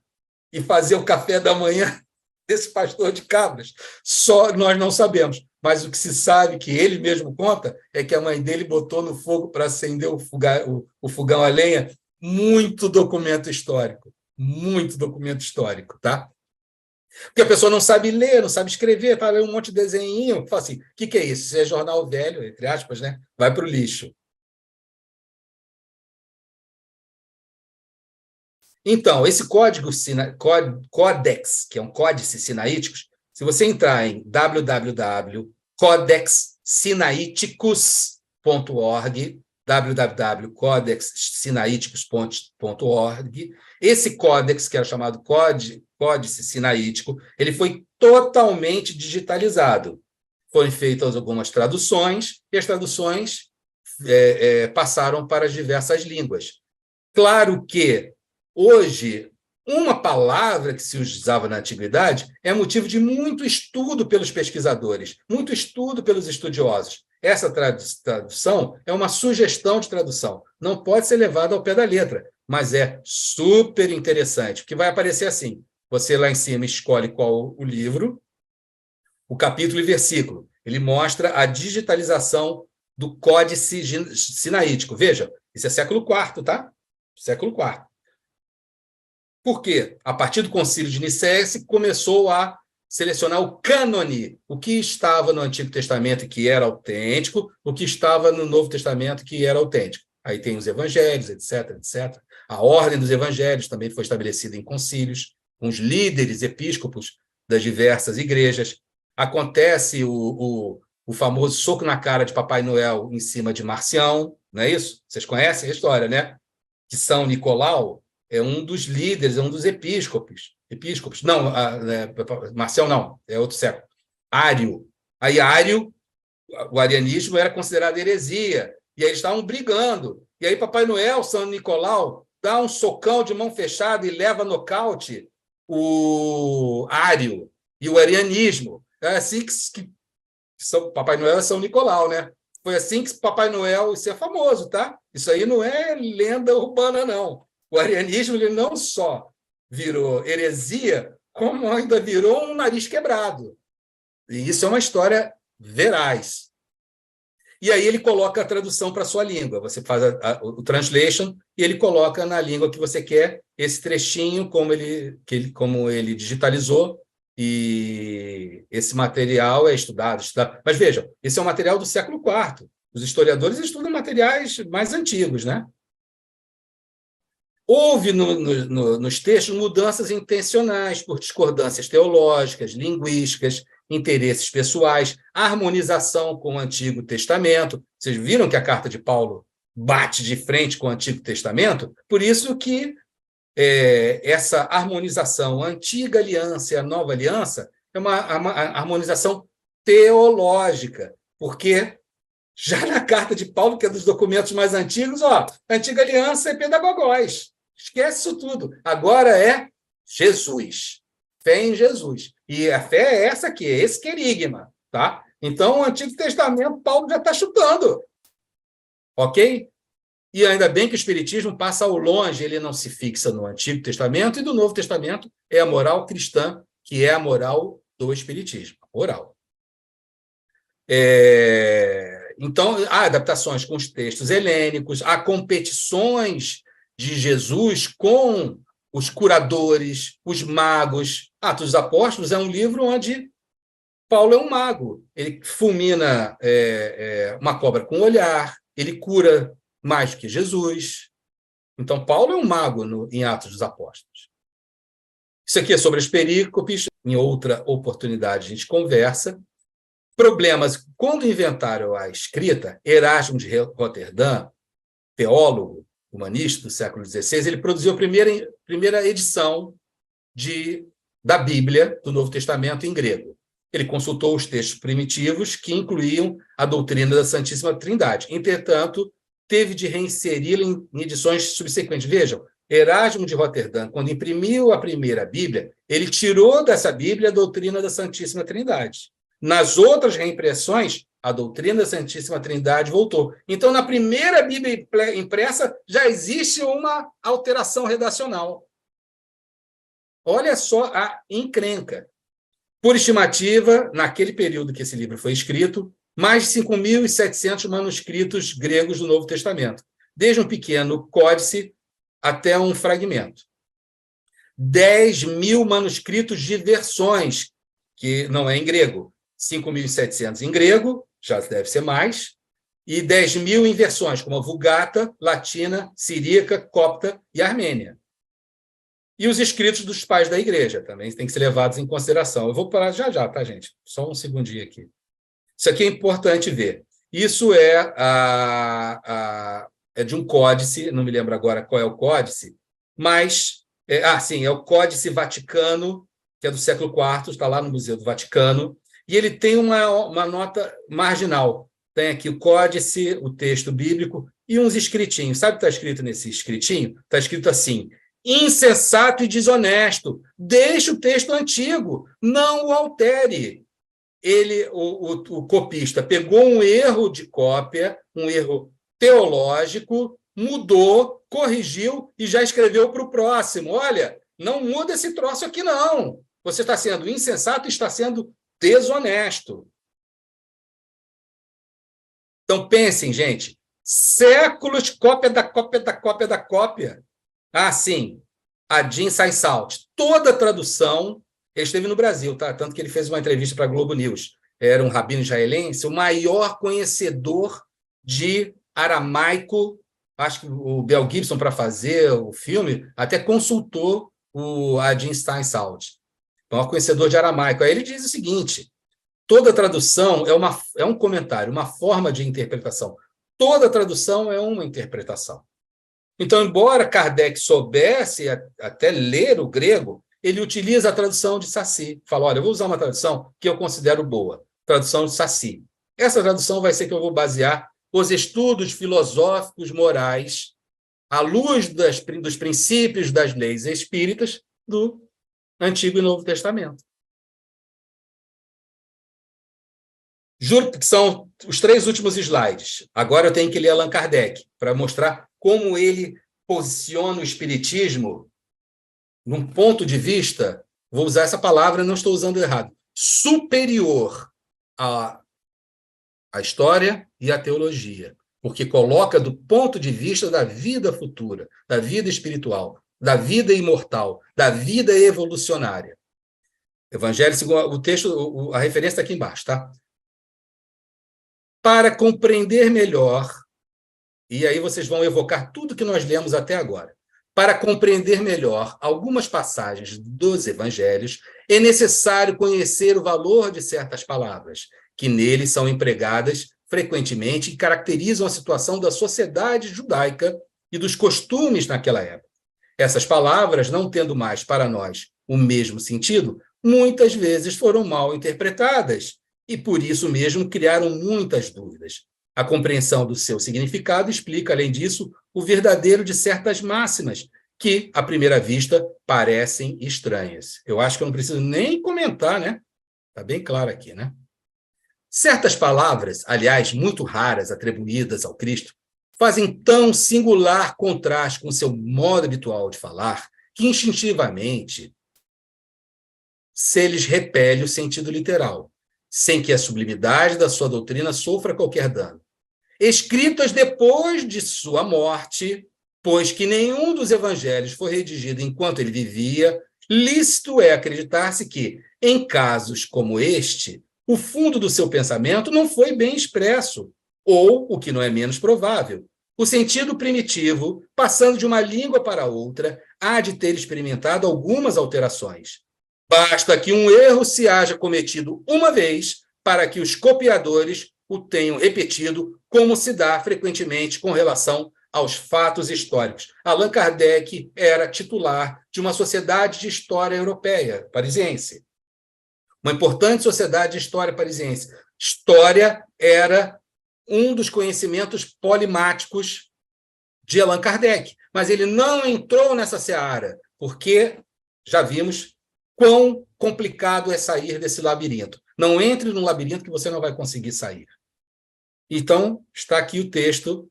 e fazer o café da manhã desse pastor de Cabras? Só nós não sabemos. Mas o que se sabe, que ele mesmo conta, é que a mãe dele botou no fogo para acender o fogão a lenha. Muito documento histórico. Muito documento histórico, tá? Porque a pessoa não sabe ler, não sabe escrever, está lendo um monte de desenho, fala assim, o que é isso? Isso é jornal velho, entre aspas, né? Vai para o lixo. Então, esse códex, que é um códice sinaíticos, se você entrar em www.codexsinaiticus.org, www.codexsinaiticus.org, esse códex, que era chamado Códice Sinaítico, ele foi totalmente digitalizado. Foram feitas algumas traduções, e as traduções passaram para as diversas línguas. Claro que, hoje, uma palavra que se usava na antiguidade é motivo de muito estudo pelos pesquisadores, muito estudo pelos estudiosos. Essa tradução é uma sugestão de tradução, não pode ser levada ao pé da letra, mas é super interessante, porque vai aparecer assim, você lá em cima escolhe qual o livro, o capítulo e versículo. Ele mostra a digitalização do Códice Sinaítico. Veja, isso é século IV, tá? Século IV. Por quê? A partir do Concílio de Nicéia se começou a selecionar o cânone, o que estava no Antigo Testamento e que era autêntico, o que estava no Novo Testamento que era autêntico. Aí tem os evangelhos, etc., etc. A ordem dos evangelhos também foi estabelecida em concílios, com os líderes episcopos das diversas igrejas. Acontece o famoso soco na cara de Papai Noel em cima de Marcião, não é isso? Vocês conhecem a história, né? Que São Nicolau é um dos líderes, é um dos episcopos. Não, Marcião não, é outro século. Ário. Aí Ário, o arianismo era considerado heresia, e aí eles estavam brigando. E aí Papai Noel, São Nicolau, dá um socão de mão fechada e leva nocaute o Ário e o arianismo. É assim que Papai Noel é São Nicolau, né? Foi assim que Papai Noel, isso é famoso, tá? Isso aí não é lenda urbana, não. O arianismo ele não só virou heresia, como ainda virou um nariz quebrado. E isso é uma história veraz. E aí ele coloca a tradução para a sua língua. Você faz o translation e ele coloca na língua que você quer esse trechinho, como ele digitalizou, e esse material é estudado. Mas vejam, esse é um material do século IV. Os historiadores estudam materiais mais antigos, né? Houve nos textos mudanças intencionais por discordâncias teológicas, linguísticas, interesses pessoais, harmonização com o Antigo Testamento. Vocês viram que a carta de Paulo bate de frente com o Antigo Testamento? Por isso que essa harmonização, a antiga aliança e a nova aliança, é uma harmonização teológica, porque já na carta de Paulo, que é dos documentos mais antigos, a antiga aliança é pedagogós. Esquece isso tudo. Agora é Jesus. Fé em Jesus. E a fé é essa aqui, é esse querigma. Tá? Então, o Antigo Testamento, Paulo já está chutando. Ok? E ainda bem que o Espiritismo passa ao longe, ele não se fixa no Antigo Testamento, e do Novo Testamento é a moral cristã, que é a moral do Espiritismo. Moral. Então, há adaptações com os textos helênicos, há competições de Jesus com os curadores, os magos. Atos dos Apóstolos é um livro onde Paulo é um mago. Ele fulmina uma cobra com o olhar, ele cura mais que Jesus. Então, Paulo é um mago em Atos dos Apóstolos. Isso aqui é sobre as perícopes. Em outra oportunidade, a gente conversa. Problemas. Quando inventaram a escrita, Erasmo de Roterdã, teólogo, humanista do século XVI, ele produziu a primeira edição da Bíblia, do Novo Testamento, em grego. Ele consultou os textos primitivos que incluíam a doutrina da Santíssima Trindade. Entretanto, teve de reinseri-la em edições subsequentes. Vejam, Erasmo de Roterdã, quando imprimiu a primeira Bíblia, ele tirou dessa Bíblia a doutrina da Santíssima Trindade. Nas outras reimpressões, a doutrina da Santíssima Trindade voltou. Então, na primeira Bíblia impressa, já existe uma alteração redacional. Olha só a encrenca. Por estimativa, naquele período que esse livro foi escrito, mais de 5.700 manuscritos gregos do Novo Testamento, desde um pequeno códice até um fragmento. 10.000 manuscritos de versões, que não é em grego. 5.700 em grego, já deve ser mais, e 10.000 em versões, como a Vulgata, Latina, Siríaca, Copta e Armênia. E os escritos dos pais da igreja também têm que ser levados em consideração. Eu vou parar já, tá, gente? Só um segundinho aqui. Isso aqui é importante ver. Isso é de um códice, não me lembro agora qual é o códice, mas... sim, é o Códice Vaticano, que é do século IV, está lá no Museu do Vaticano, e ele tem uma nota marginal. Tem aqui o códice, o texto bíblico e uns escritinhos. Sabe o que está escrito nesse escritinho? Está escrito assim: insensato e desonesto, deixe o texto antigo, não o altere. O copista pegou um erro de cópia, um erro teológico, mudou, corrigiu e já escreveu para o próximo. Olha, não muda esse troço aqui, não. Você está sendo insensato e está sendo desonesto. Então, pensem, gente, séculos, cópia da cópia da cópia da cópia. Sim, Adin Saisalt. Toda a tradução, ele esteve no Brasil, tá? Tanto que ele fez uma entrevista para a Globo News. Era um rabino israelense, o maior conhecedor de aramaico. Acho que o Mel Gibson, para fazer o filme, até consultou o Adin Saisalt, o maior conhecedor de aramaico. Aí ele diz o seguinte: toda tradução é um comentário, uma forma de interpretação. Toda tradução é uma interpretação. Então, embora Kardec soubesse até ler o grego, ele utiliza a tradução de Saci. Fala, olha, eu vou usar uma tradução que eu considero boa, tradução de Saci. Essa tradução vai ser que eu vou basear os estudos filosóficos morais à luz dos princípios das leis espíritas do Antigo e Novo Testamento. Juro que são os 3 últimos slides. Agora eu tenho que ler Allan Kardec para mostrar como ele posiciona o espiritismo num ponto de vista, vou usar essa palavra, não estou usando errado, superior à história e à teologia, porque coloca do ponto de vista da vida futura, da vida espiritual, da vida imortal, da vida evolucionária. Evangelho segundo o texto, a referência está aqui embaixo, tá? Para compreender melhor, e aí vocês vão evocar tudo que nós lemos até agora. Para compreender melhor algumas passagens dos evangelhos, é necessário conhecer o valor de certas palavras, que neles são empregadas frequentemente e caracterizam a situação da sociedade judaica e dos costumes naquela época. Essas palavras, não tendo mais para nós o mesmo sentido, muitas vezes foram mal interpretadas e, por isso mesmo, criaram muitas dúvidas. A compreensão do seu significado explica, além disso, o verdadeiro de certas máximas, que, à primeira vista, parecem estranhas. Eu acho que eu não preciso nem comentar, né? Está bem claro aqui, né? Certas palavras, aliás, muito raras, atribuídas ao Cristo, fazem tão singular contraste com o seu modo habitual de falar, que instintivamente se lhes repele o sentido literal, sem que a sublimidade da sua doutrina sofra qualquer dano. Escritas depois de sua morte, pois que nenhum dos evangelhos foi redigido enquanto ele vivia, lícito é acreditar-se que, em casos como este, o fundo do seu pensamento não foi bem expresso, ou, o que não é menos provável, o sentido primitivo, passando de uma língua para outra, há de ter experimentado algumas alterações. Basta que um erro se haja cometido uma vez para que os copiadores o tenham repetido, como se dá frequentemente com relação aos fatos históricos. Allan Kardec era titular de uma sociedade de história europeia, parisiense. Uma importante sociedade de história parisiense. História era um dos conhecimentos polimáticos de Allan Kardec, mas ele não entrou nessa seara, porque já vimos quão complicado é sair desse labirinto. Não entre num labirinto que você não vai conseguir sair. Então, está aqui o texto,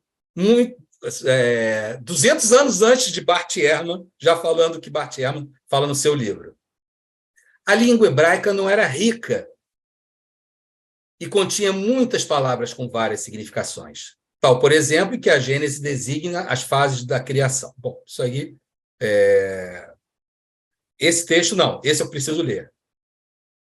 200 anos antes de Bart Ehrman, já falando o que Bart Ehrman fala no seu livro. A língua hebraica não era rica e continha muitas palavras com várias significações. Tal, por exemplo, que a Gênese designa as fases da criação. Bom, isso aí... Esse texto não, esse eu preciso ler.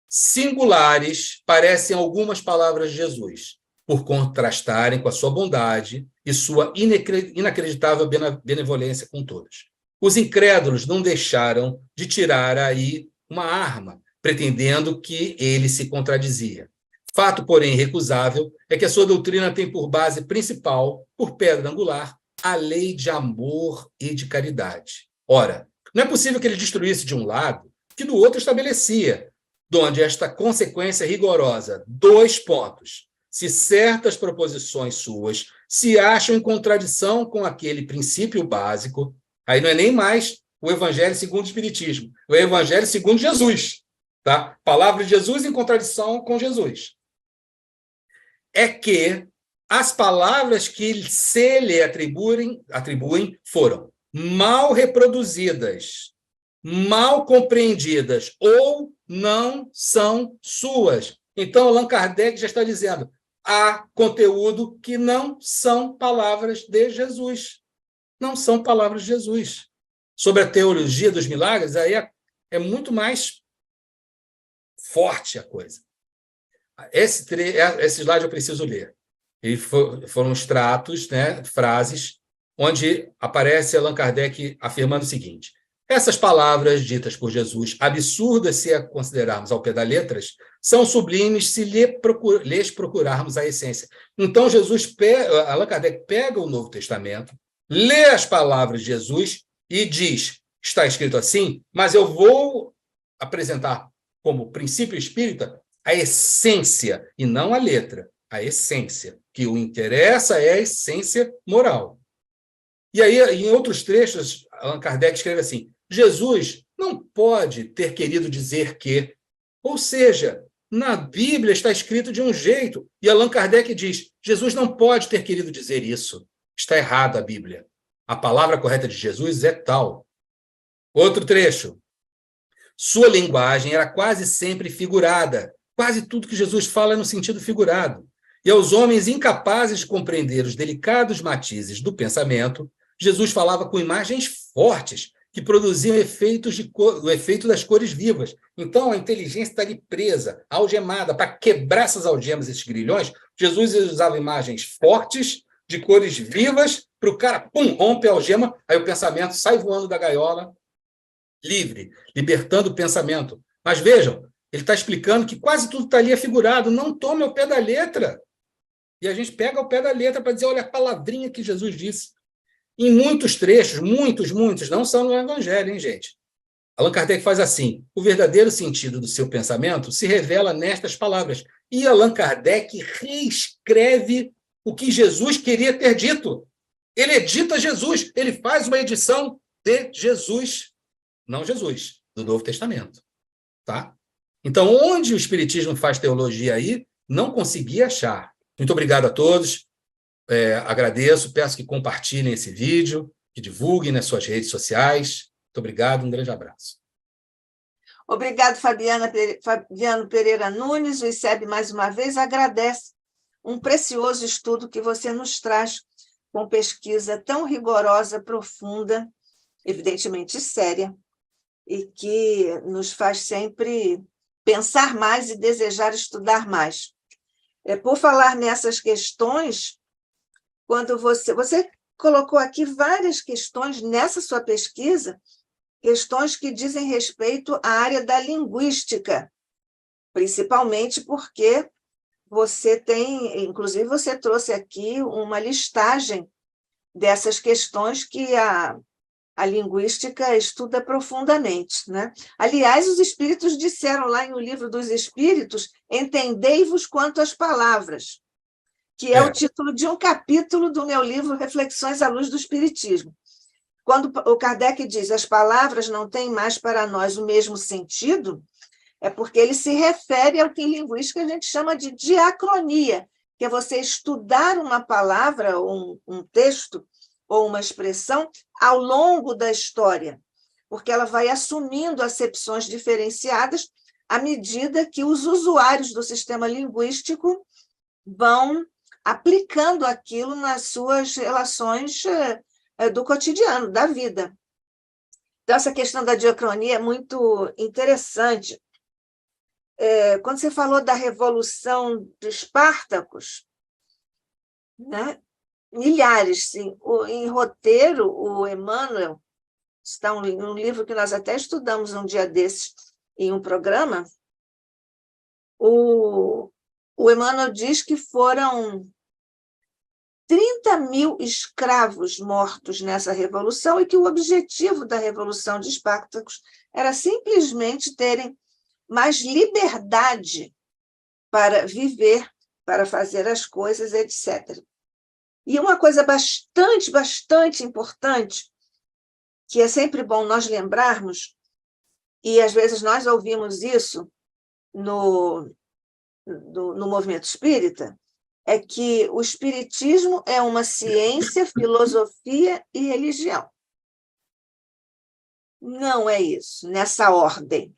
Singulares parecem algumas palavras de Jesus, por contrastarem com a sua bondade e sua inacreditável benevolência com todos. Os incrédulos não deixaram de tirar aí uma arma, pretendendo que ele se contradizia. Fato, porém, irrecusável é que a sua doutrina tem por base principal, por pedra angular, a lei de amor e de caridade. Ora, não é possível que ele destruísse de um lado que do outro estabelecia, donde esta consequência rigorosa, 2 pontos. Se certas proposições suas se acham em contradição com aquele princípio básico, aí não é nem mais o Evangelho segundo o Espiritismo, é o Evangelho segundo Jesus. Tá? Palavra de Jesus em contradição com Jesus. É que as palavras que se lhe atribuem foram mal reproduzidas, mal compreendidas ou não são suas. Então, Allan Kardec já está dizendo, há conteúdo que não são palavras de Jesus. Não são palavras de Jesus. Sobre a teologia dos milagres, aí é muito mais forte a coisa. Esse slide eu preciso ler. E foram extratos, né, frases, onde aparece Allan Kardec afirmando o seguinte: essas palavras ditas por Jesus, absurdas se a considerarmos ao pé da letras, são sublimes se lhes procurarmos a essência. Então, Allan Kardec pega o Novo Testamento, lê as palavras de Jesus e diz, está escrito assim, mas eu vou apresentar como princípio espírita a essência, e não a letra, a essência, que o interessa é a essência moral. E aí, em outros trechos, Allan Kardec escreve assim, Jesus não pode ter querido dizer que, ou seja, na Bíblia está escrito de um jeito, e Allan Kardec diz, Jesus não pode ter querido dizer isso, está errado a Bíblia. A palavra correta de Jesus é tal. Outro trecho, sua linguagem era quase sempre figurada, quase tudo que Jesus fala é no sentido figurado. E aos homens incapazes de compreender os delicados matizes do pensamento, Jesus falava com imagens fortes que produziam o efeito das cores vivas. Então, a inteligência está ali presa, algemada. Para quebrar essas algemas, esses grilhões, Jesus usava imagens fortes, de cores vivas, para o cara, pum, rompe a algema, aí o pensamento sai voando da gaiola, livre, libertando o pensamento. Mas vejam, ele está explicando que quase tudo está ali figurado, não tome ao pé da letra. E a gente pega ao pé da letra para dizer, olha a palavrinha que Jesus disse. Em muitos trechos, muitos, não são no Evangelho, hein, gente? Allan Kardec faz assim, o verdadeiro sentido do seu pensamento se revela nestas palavras. E Allan Kardec reescreve o que Jesus queria ter dito. Ele edita Jesus, ele faz uma edição de Jesus, não Jesus, do Novo Testamento. Tá? Então, onde o Espiritismo faz teologia aí, não consegui achar. Muito obrigado a todos. Agradeço, peço que compartilhem esse vídeo, que divulguem nas suas redes sociais. Muito obrigado, um grande abraço. Obrigado, Fabiano Pereira Nunes. O ICEB, mais uma vez, agradece um precioso estudo que você nos traz, com pesquisa tão rigorosa, profunda, evidentemente séria, e que nos faz sempre pensar mais e desejar estudar mais. Por falar nessas questões, quando você colocou aqui várias questões nessa sua pesquisa, questões que dizem respeito à área da linguística, principalmente porque inclusive você trouxe aqui uma listagem dessas questões que a linguística estuda profundamente, né? Aliás, os espíritos disseram lá no Livro dos Espíritos, entendei-vos quanto às palavras, que é o título de um capítulo do meu livro Reflexões à Luz do Espiritismo. Quando o Kardec diz as palavras não têm mais para nós o mesmo sentido, é porque ele se refere ao que em linguística a gente chama de diacronia, que é você estudar uma palavra, ou um texto, ou uma expressão ao longo da história, porque ela vai assumindo acepções diferenciadas à medida que os usuários do sistema linguístico vão aplicando aquilo nas suas relações do cotidiano, da vida. Então, essa questão da diacronia é muito interessante. Quando você falou da Revolução de Espartacos, né? Milhares, sim. Em roteiro, o Emmanuel está um livro que nós até estudamos um dia desses em um programa, o Emmanuel diz que foram 30.000 escravos mortos nessa revolução e que o objetivo da Revolução de Espartacus era simplesmente terem mais liberdade para viver, para fazer as coisas, etc. E uma coisa bastante importante, que é sempre bom nós lembrarmos, e às vezes nós ouvimos isso no movimento espírita, é que o espiritismo é uma ciência, filosofia e religião. Não é isso, nessa ordem.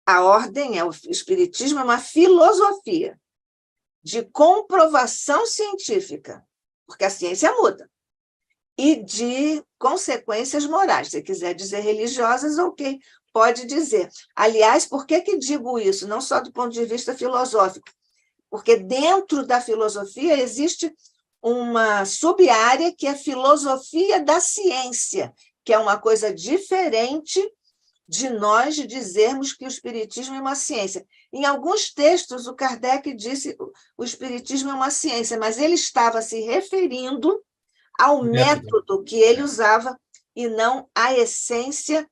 A ordem o espiritismo é uma filosofia de comprovação científica, porque a ciência muda, e de consequências morais. Se quiser dizer religiosas, ok, pode dizer. Aliás, por que digo isso? Não só do ponto de vista filosófico, porque dentro da filosofia existe uma sub-área que é filosofia da ciência, que é uma coisa diferente de nós dizermos que o espiritismo é uma ciência. Em alguns textos, o Kardec disse que o espiritismo é uma ciência, mas ele estava se referindo ao método que ele usava e não à essência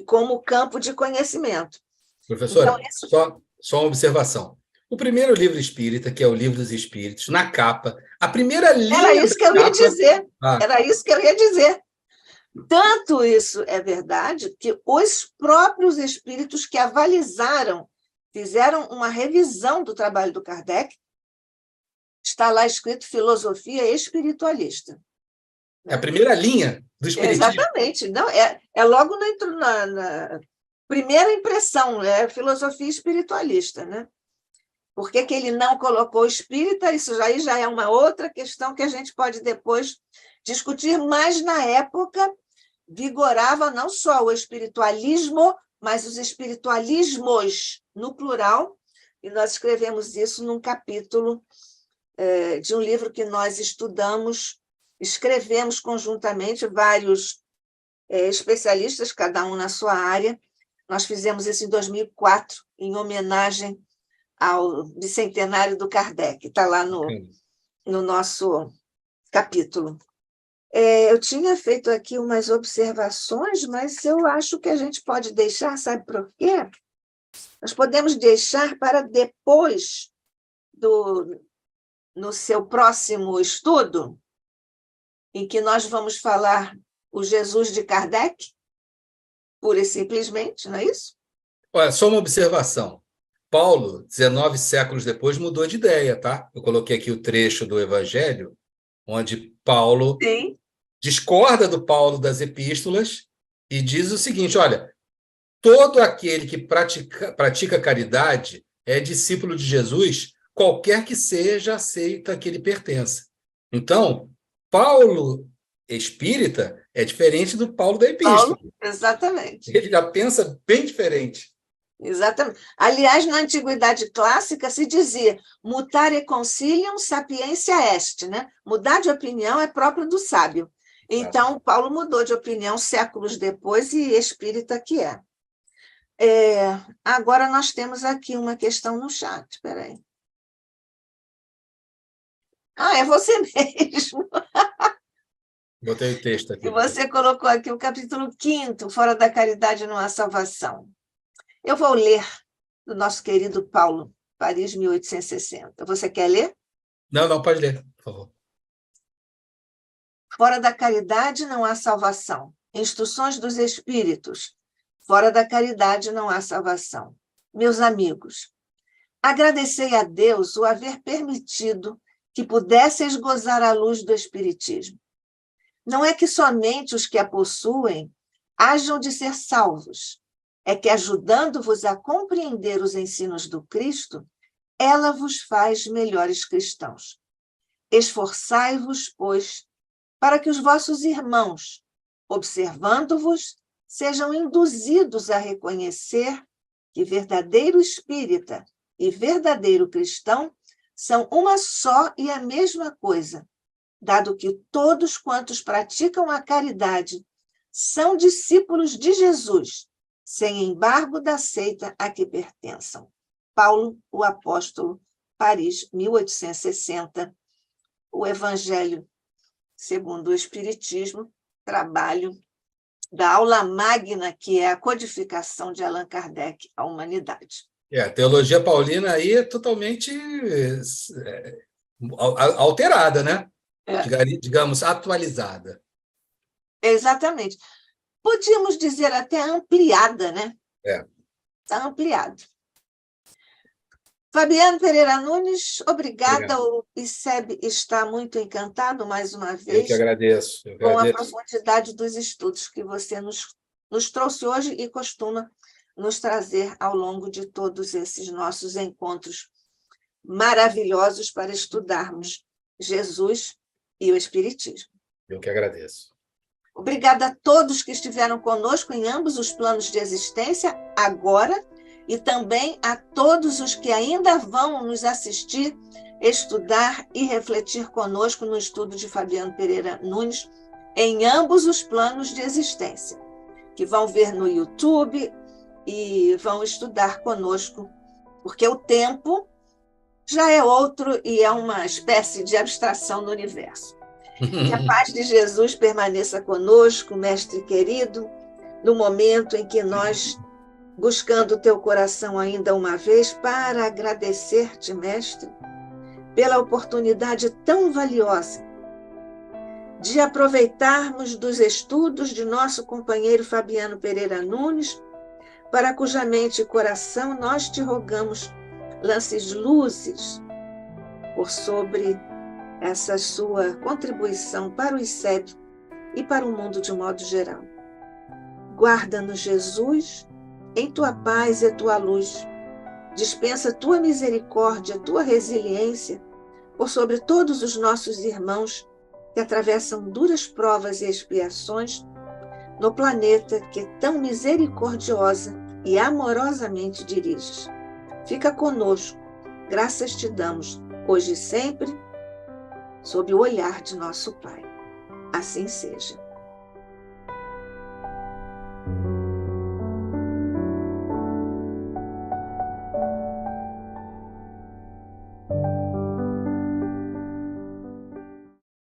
como campo de conhecimento. Professora, então, só uma observação. O primeiro livro espírita, que é o Livro dos Espíritos, na capa, a primeira linha... Era isso que eu ia dizer. Era isso que eu ia dizer. Tanto isso é verdade que os próprios espíritos que avalizaram, fizeram uma revisão do trabalho do Kardec, está lá escrito filosofia espiritualista. É a primeira linha do espiritismo. Exatamente. Não, é logo na primeira impressão, é filosofia espiritualista, né? Por que ele não colocou espírita? Isso aí já é uma outra questão que a gente pode depois discutir, mas na época vigorava não só o espiritualismo, mas os espiritualismos no plural, e nós escrevemos isso num capítulo de um livro que nós estudamos, escrevemos conjuntamente, vários especialistas, cada um na sua área. Nós fizemos isso em 2004, em homenagem ao bicentenário do Kardec, está lá no nosso capítulo. Eu tinha feito aqui umas observações, mas eu acho que a gente pode deixar, sabe por quê? Nós podemos deixar para depois, no seu próximo estudo, em que nós vamos falar o Jesus de Kardec, pura e simplesmente, não é isso? Olha, só uma observação. Paulo, 19 séculos depois, mudou de ideia, tá? Eu coloquei aqui o trecho do Evangelho, onde Paulo discorda do Paulo das epístolas e diz o seguinte, olha, todo aquele que pratica caridade é discípulo de Jesus, qualquer que seja a seita que ele pertença. Então, Paulo espírita é diferente do Paulo da epístola. Paulo, exatamente. Ele já pensa bem diferente. Exatamente. Aliás, na Antiguidade Clássica se dizia mutare concilium sapientia est, né? Mudar de opinião é próprio do sábio. Então, Paulo mudou de opinião séculos depois e espírita que é. Agora nós temos aqui uma questão no chat, espera aí. É você mesmo. Botei o texto aqui. E você colocou aqui o capítulo 5º, Fora da Caridade não há salvação. Eu vou ler do nosso querido Paulo, Paris, 1860. Você quer ler? Não, pode ler, por favor. Fora da caridade não há salvação. Instruções dos Espíritos. Fora da caridade não há salvação. Meus amigos, agradecei a Deus o haver permitido que pudesseis gozar a luz do Espiritismo. Não é que somente os que a possuem hajam de ser salvos, é que, ajudando-vos a compreender os ensinos do Cristo, ela vos faz melhores cristãos. Esforçai-vos, pois, para que os vossos irmãos, observando-vos, sejam induzidos a reconhecer que verdadeiro espírita e verdadeiro cristão são uma só e a mesma coisa, dado que todos quantos praticam a caridade são discípulos de Jesus, sem embargo da seita a que pertençam. Paulo, o Apóstolo, Paris, 1860. O Evangelho segundo o Espiritismo, trabalho da aula magna, que é a codificação de Allan Kardec à humanidade. A teologia paulina aí é totalmente alterada, né? Digamos, atualizada. Exatamente. Podíamos dizer até ampliada, né? Está ampliado. Fabiano Pereira Nunes, obrigada. O ICEB está muito encantado, mais uma vez. Eu que agradeço. Com a profundidade dos estudos que você nos trouxe hoje e costuma nos trazer ao longo de todos esses nossos encontros maravilhosos para estudarmos Jesus e o Espiritismo. Eu que agradeço. Obrigada a todos que estiveram conosco em ambos os planos de existência, agora, e também a todos os que ainda vão nos assistir, estudar e refletir conosco no estudo de Fabiano Pereira Nunes, em ambos os planos de existência, que vão ver no YouTube e vão estudar conosco, porque o tempo já é outro e é uma espécie de abstração no universo. Que a paz de Jesus permaneça conosco, mestre querido, no momento em que nós, buscando o teu coração ainda uma vez, para agradecer-te, mestre, pela oportunidade tão valiosa de aproveitarmos dos estudos de nosso companheiro Fabiano Pereira Nunes, para cuja mente e coração nós te rogamos lances luzes por sobre essa sua contribuição para o ICEB e para o mundo de modo geral. Guarda-nos, Jesus, em tua paz e tua luz. Dispensa tua misericórdia, tua resiliência por sobre todos os nossos irmãos que atravessam duras provas e expiações no planeta que tão misericordiosa e amorosamente diriges. Fica conosco, graças te damos, hoje e sempre, sob o olhar de nosso Pai. Assim seja.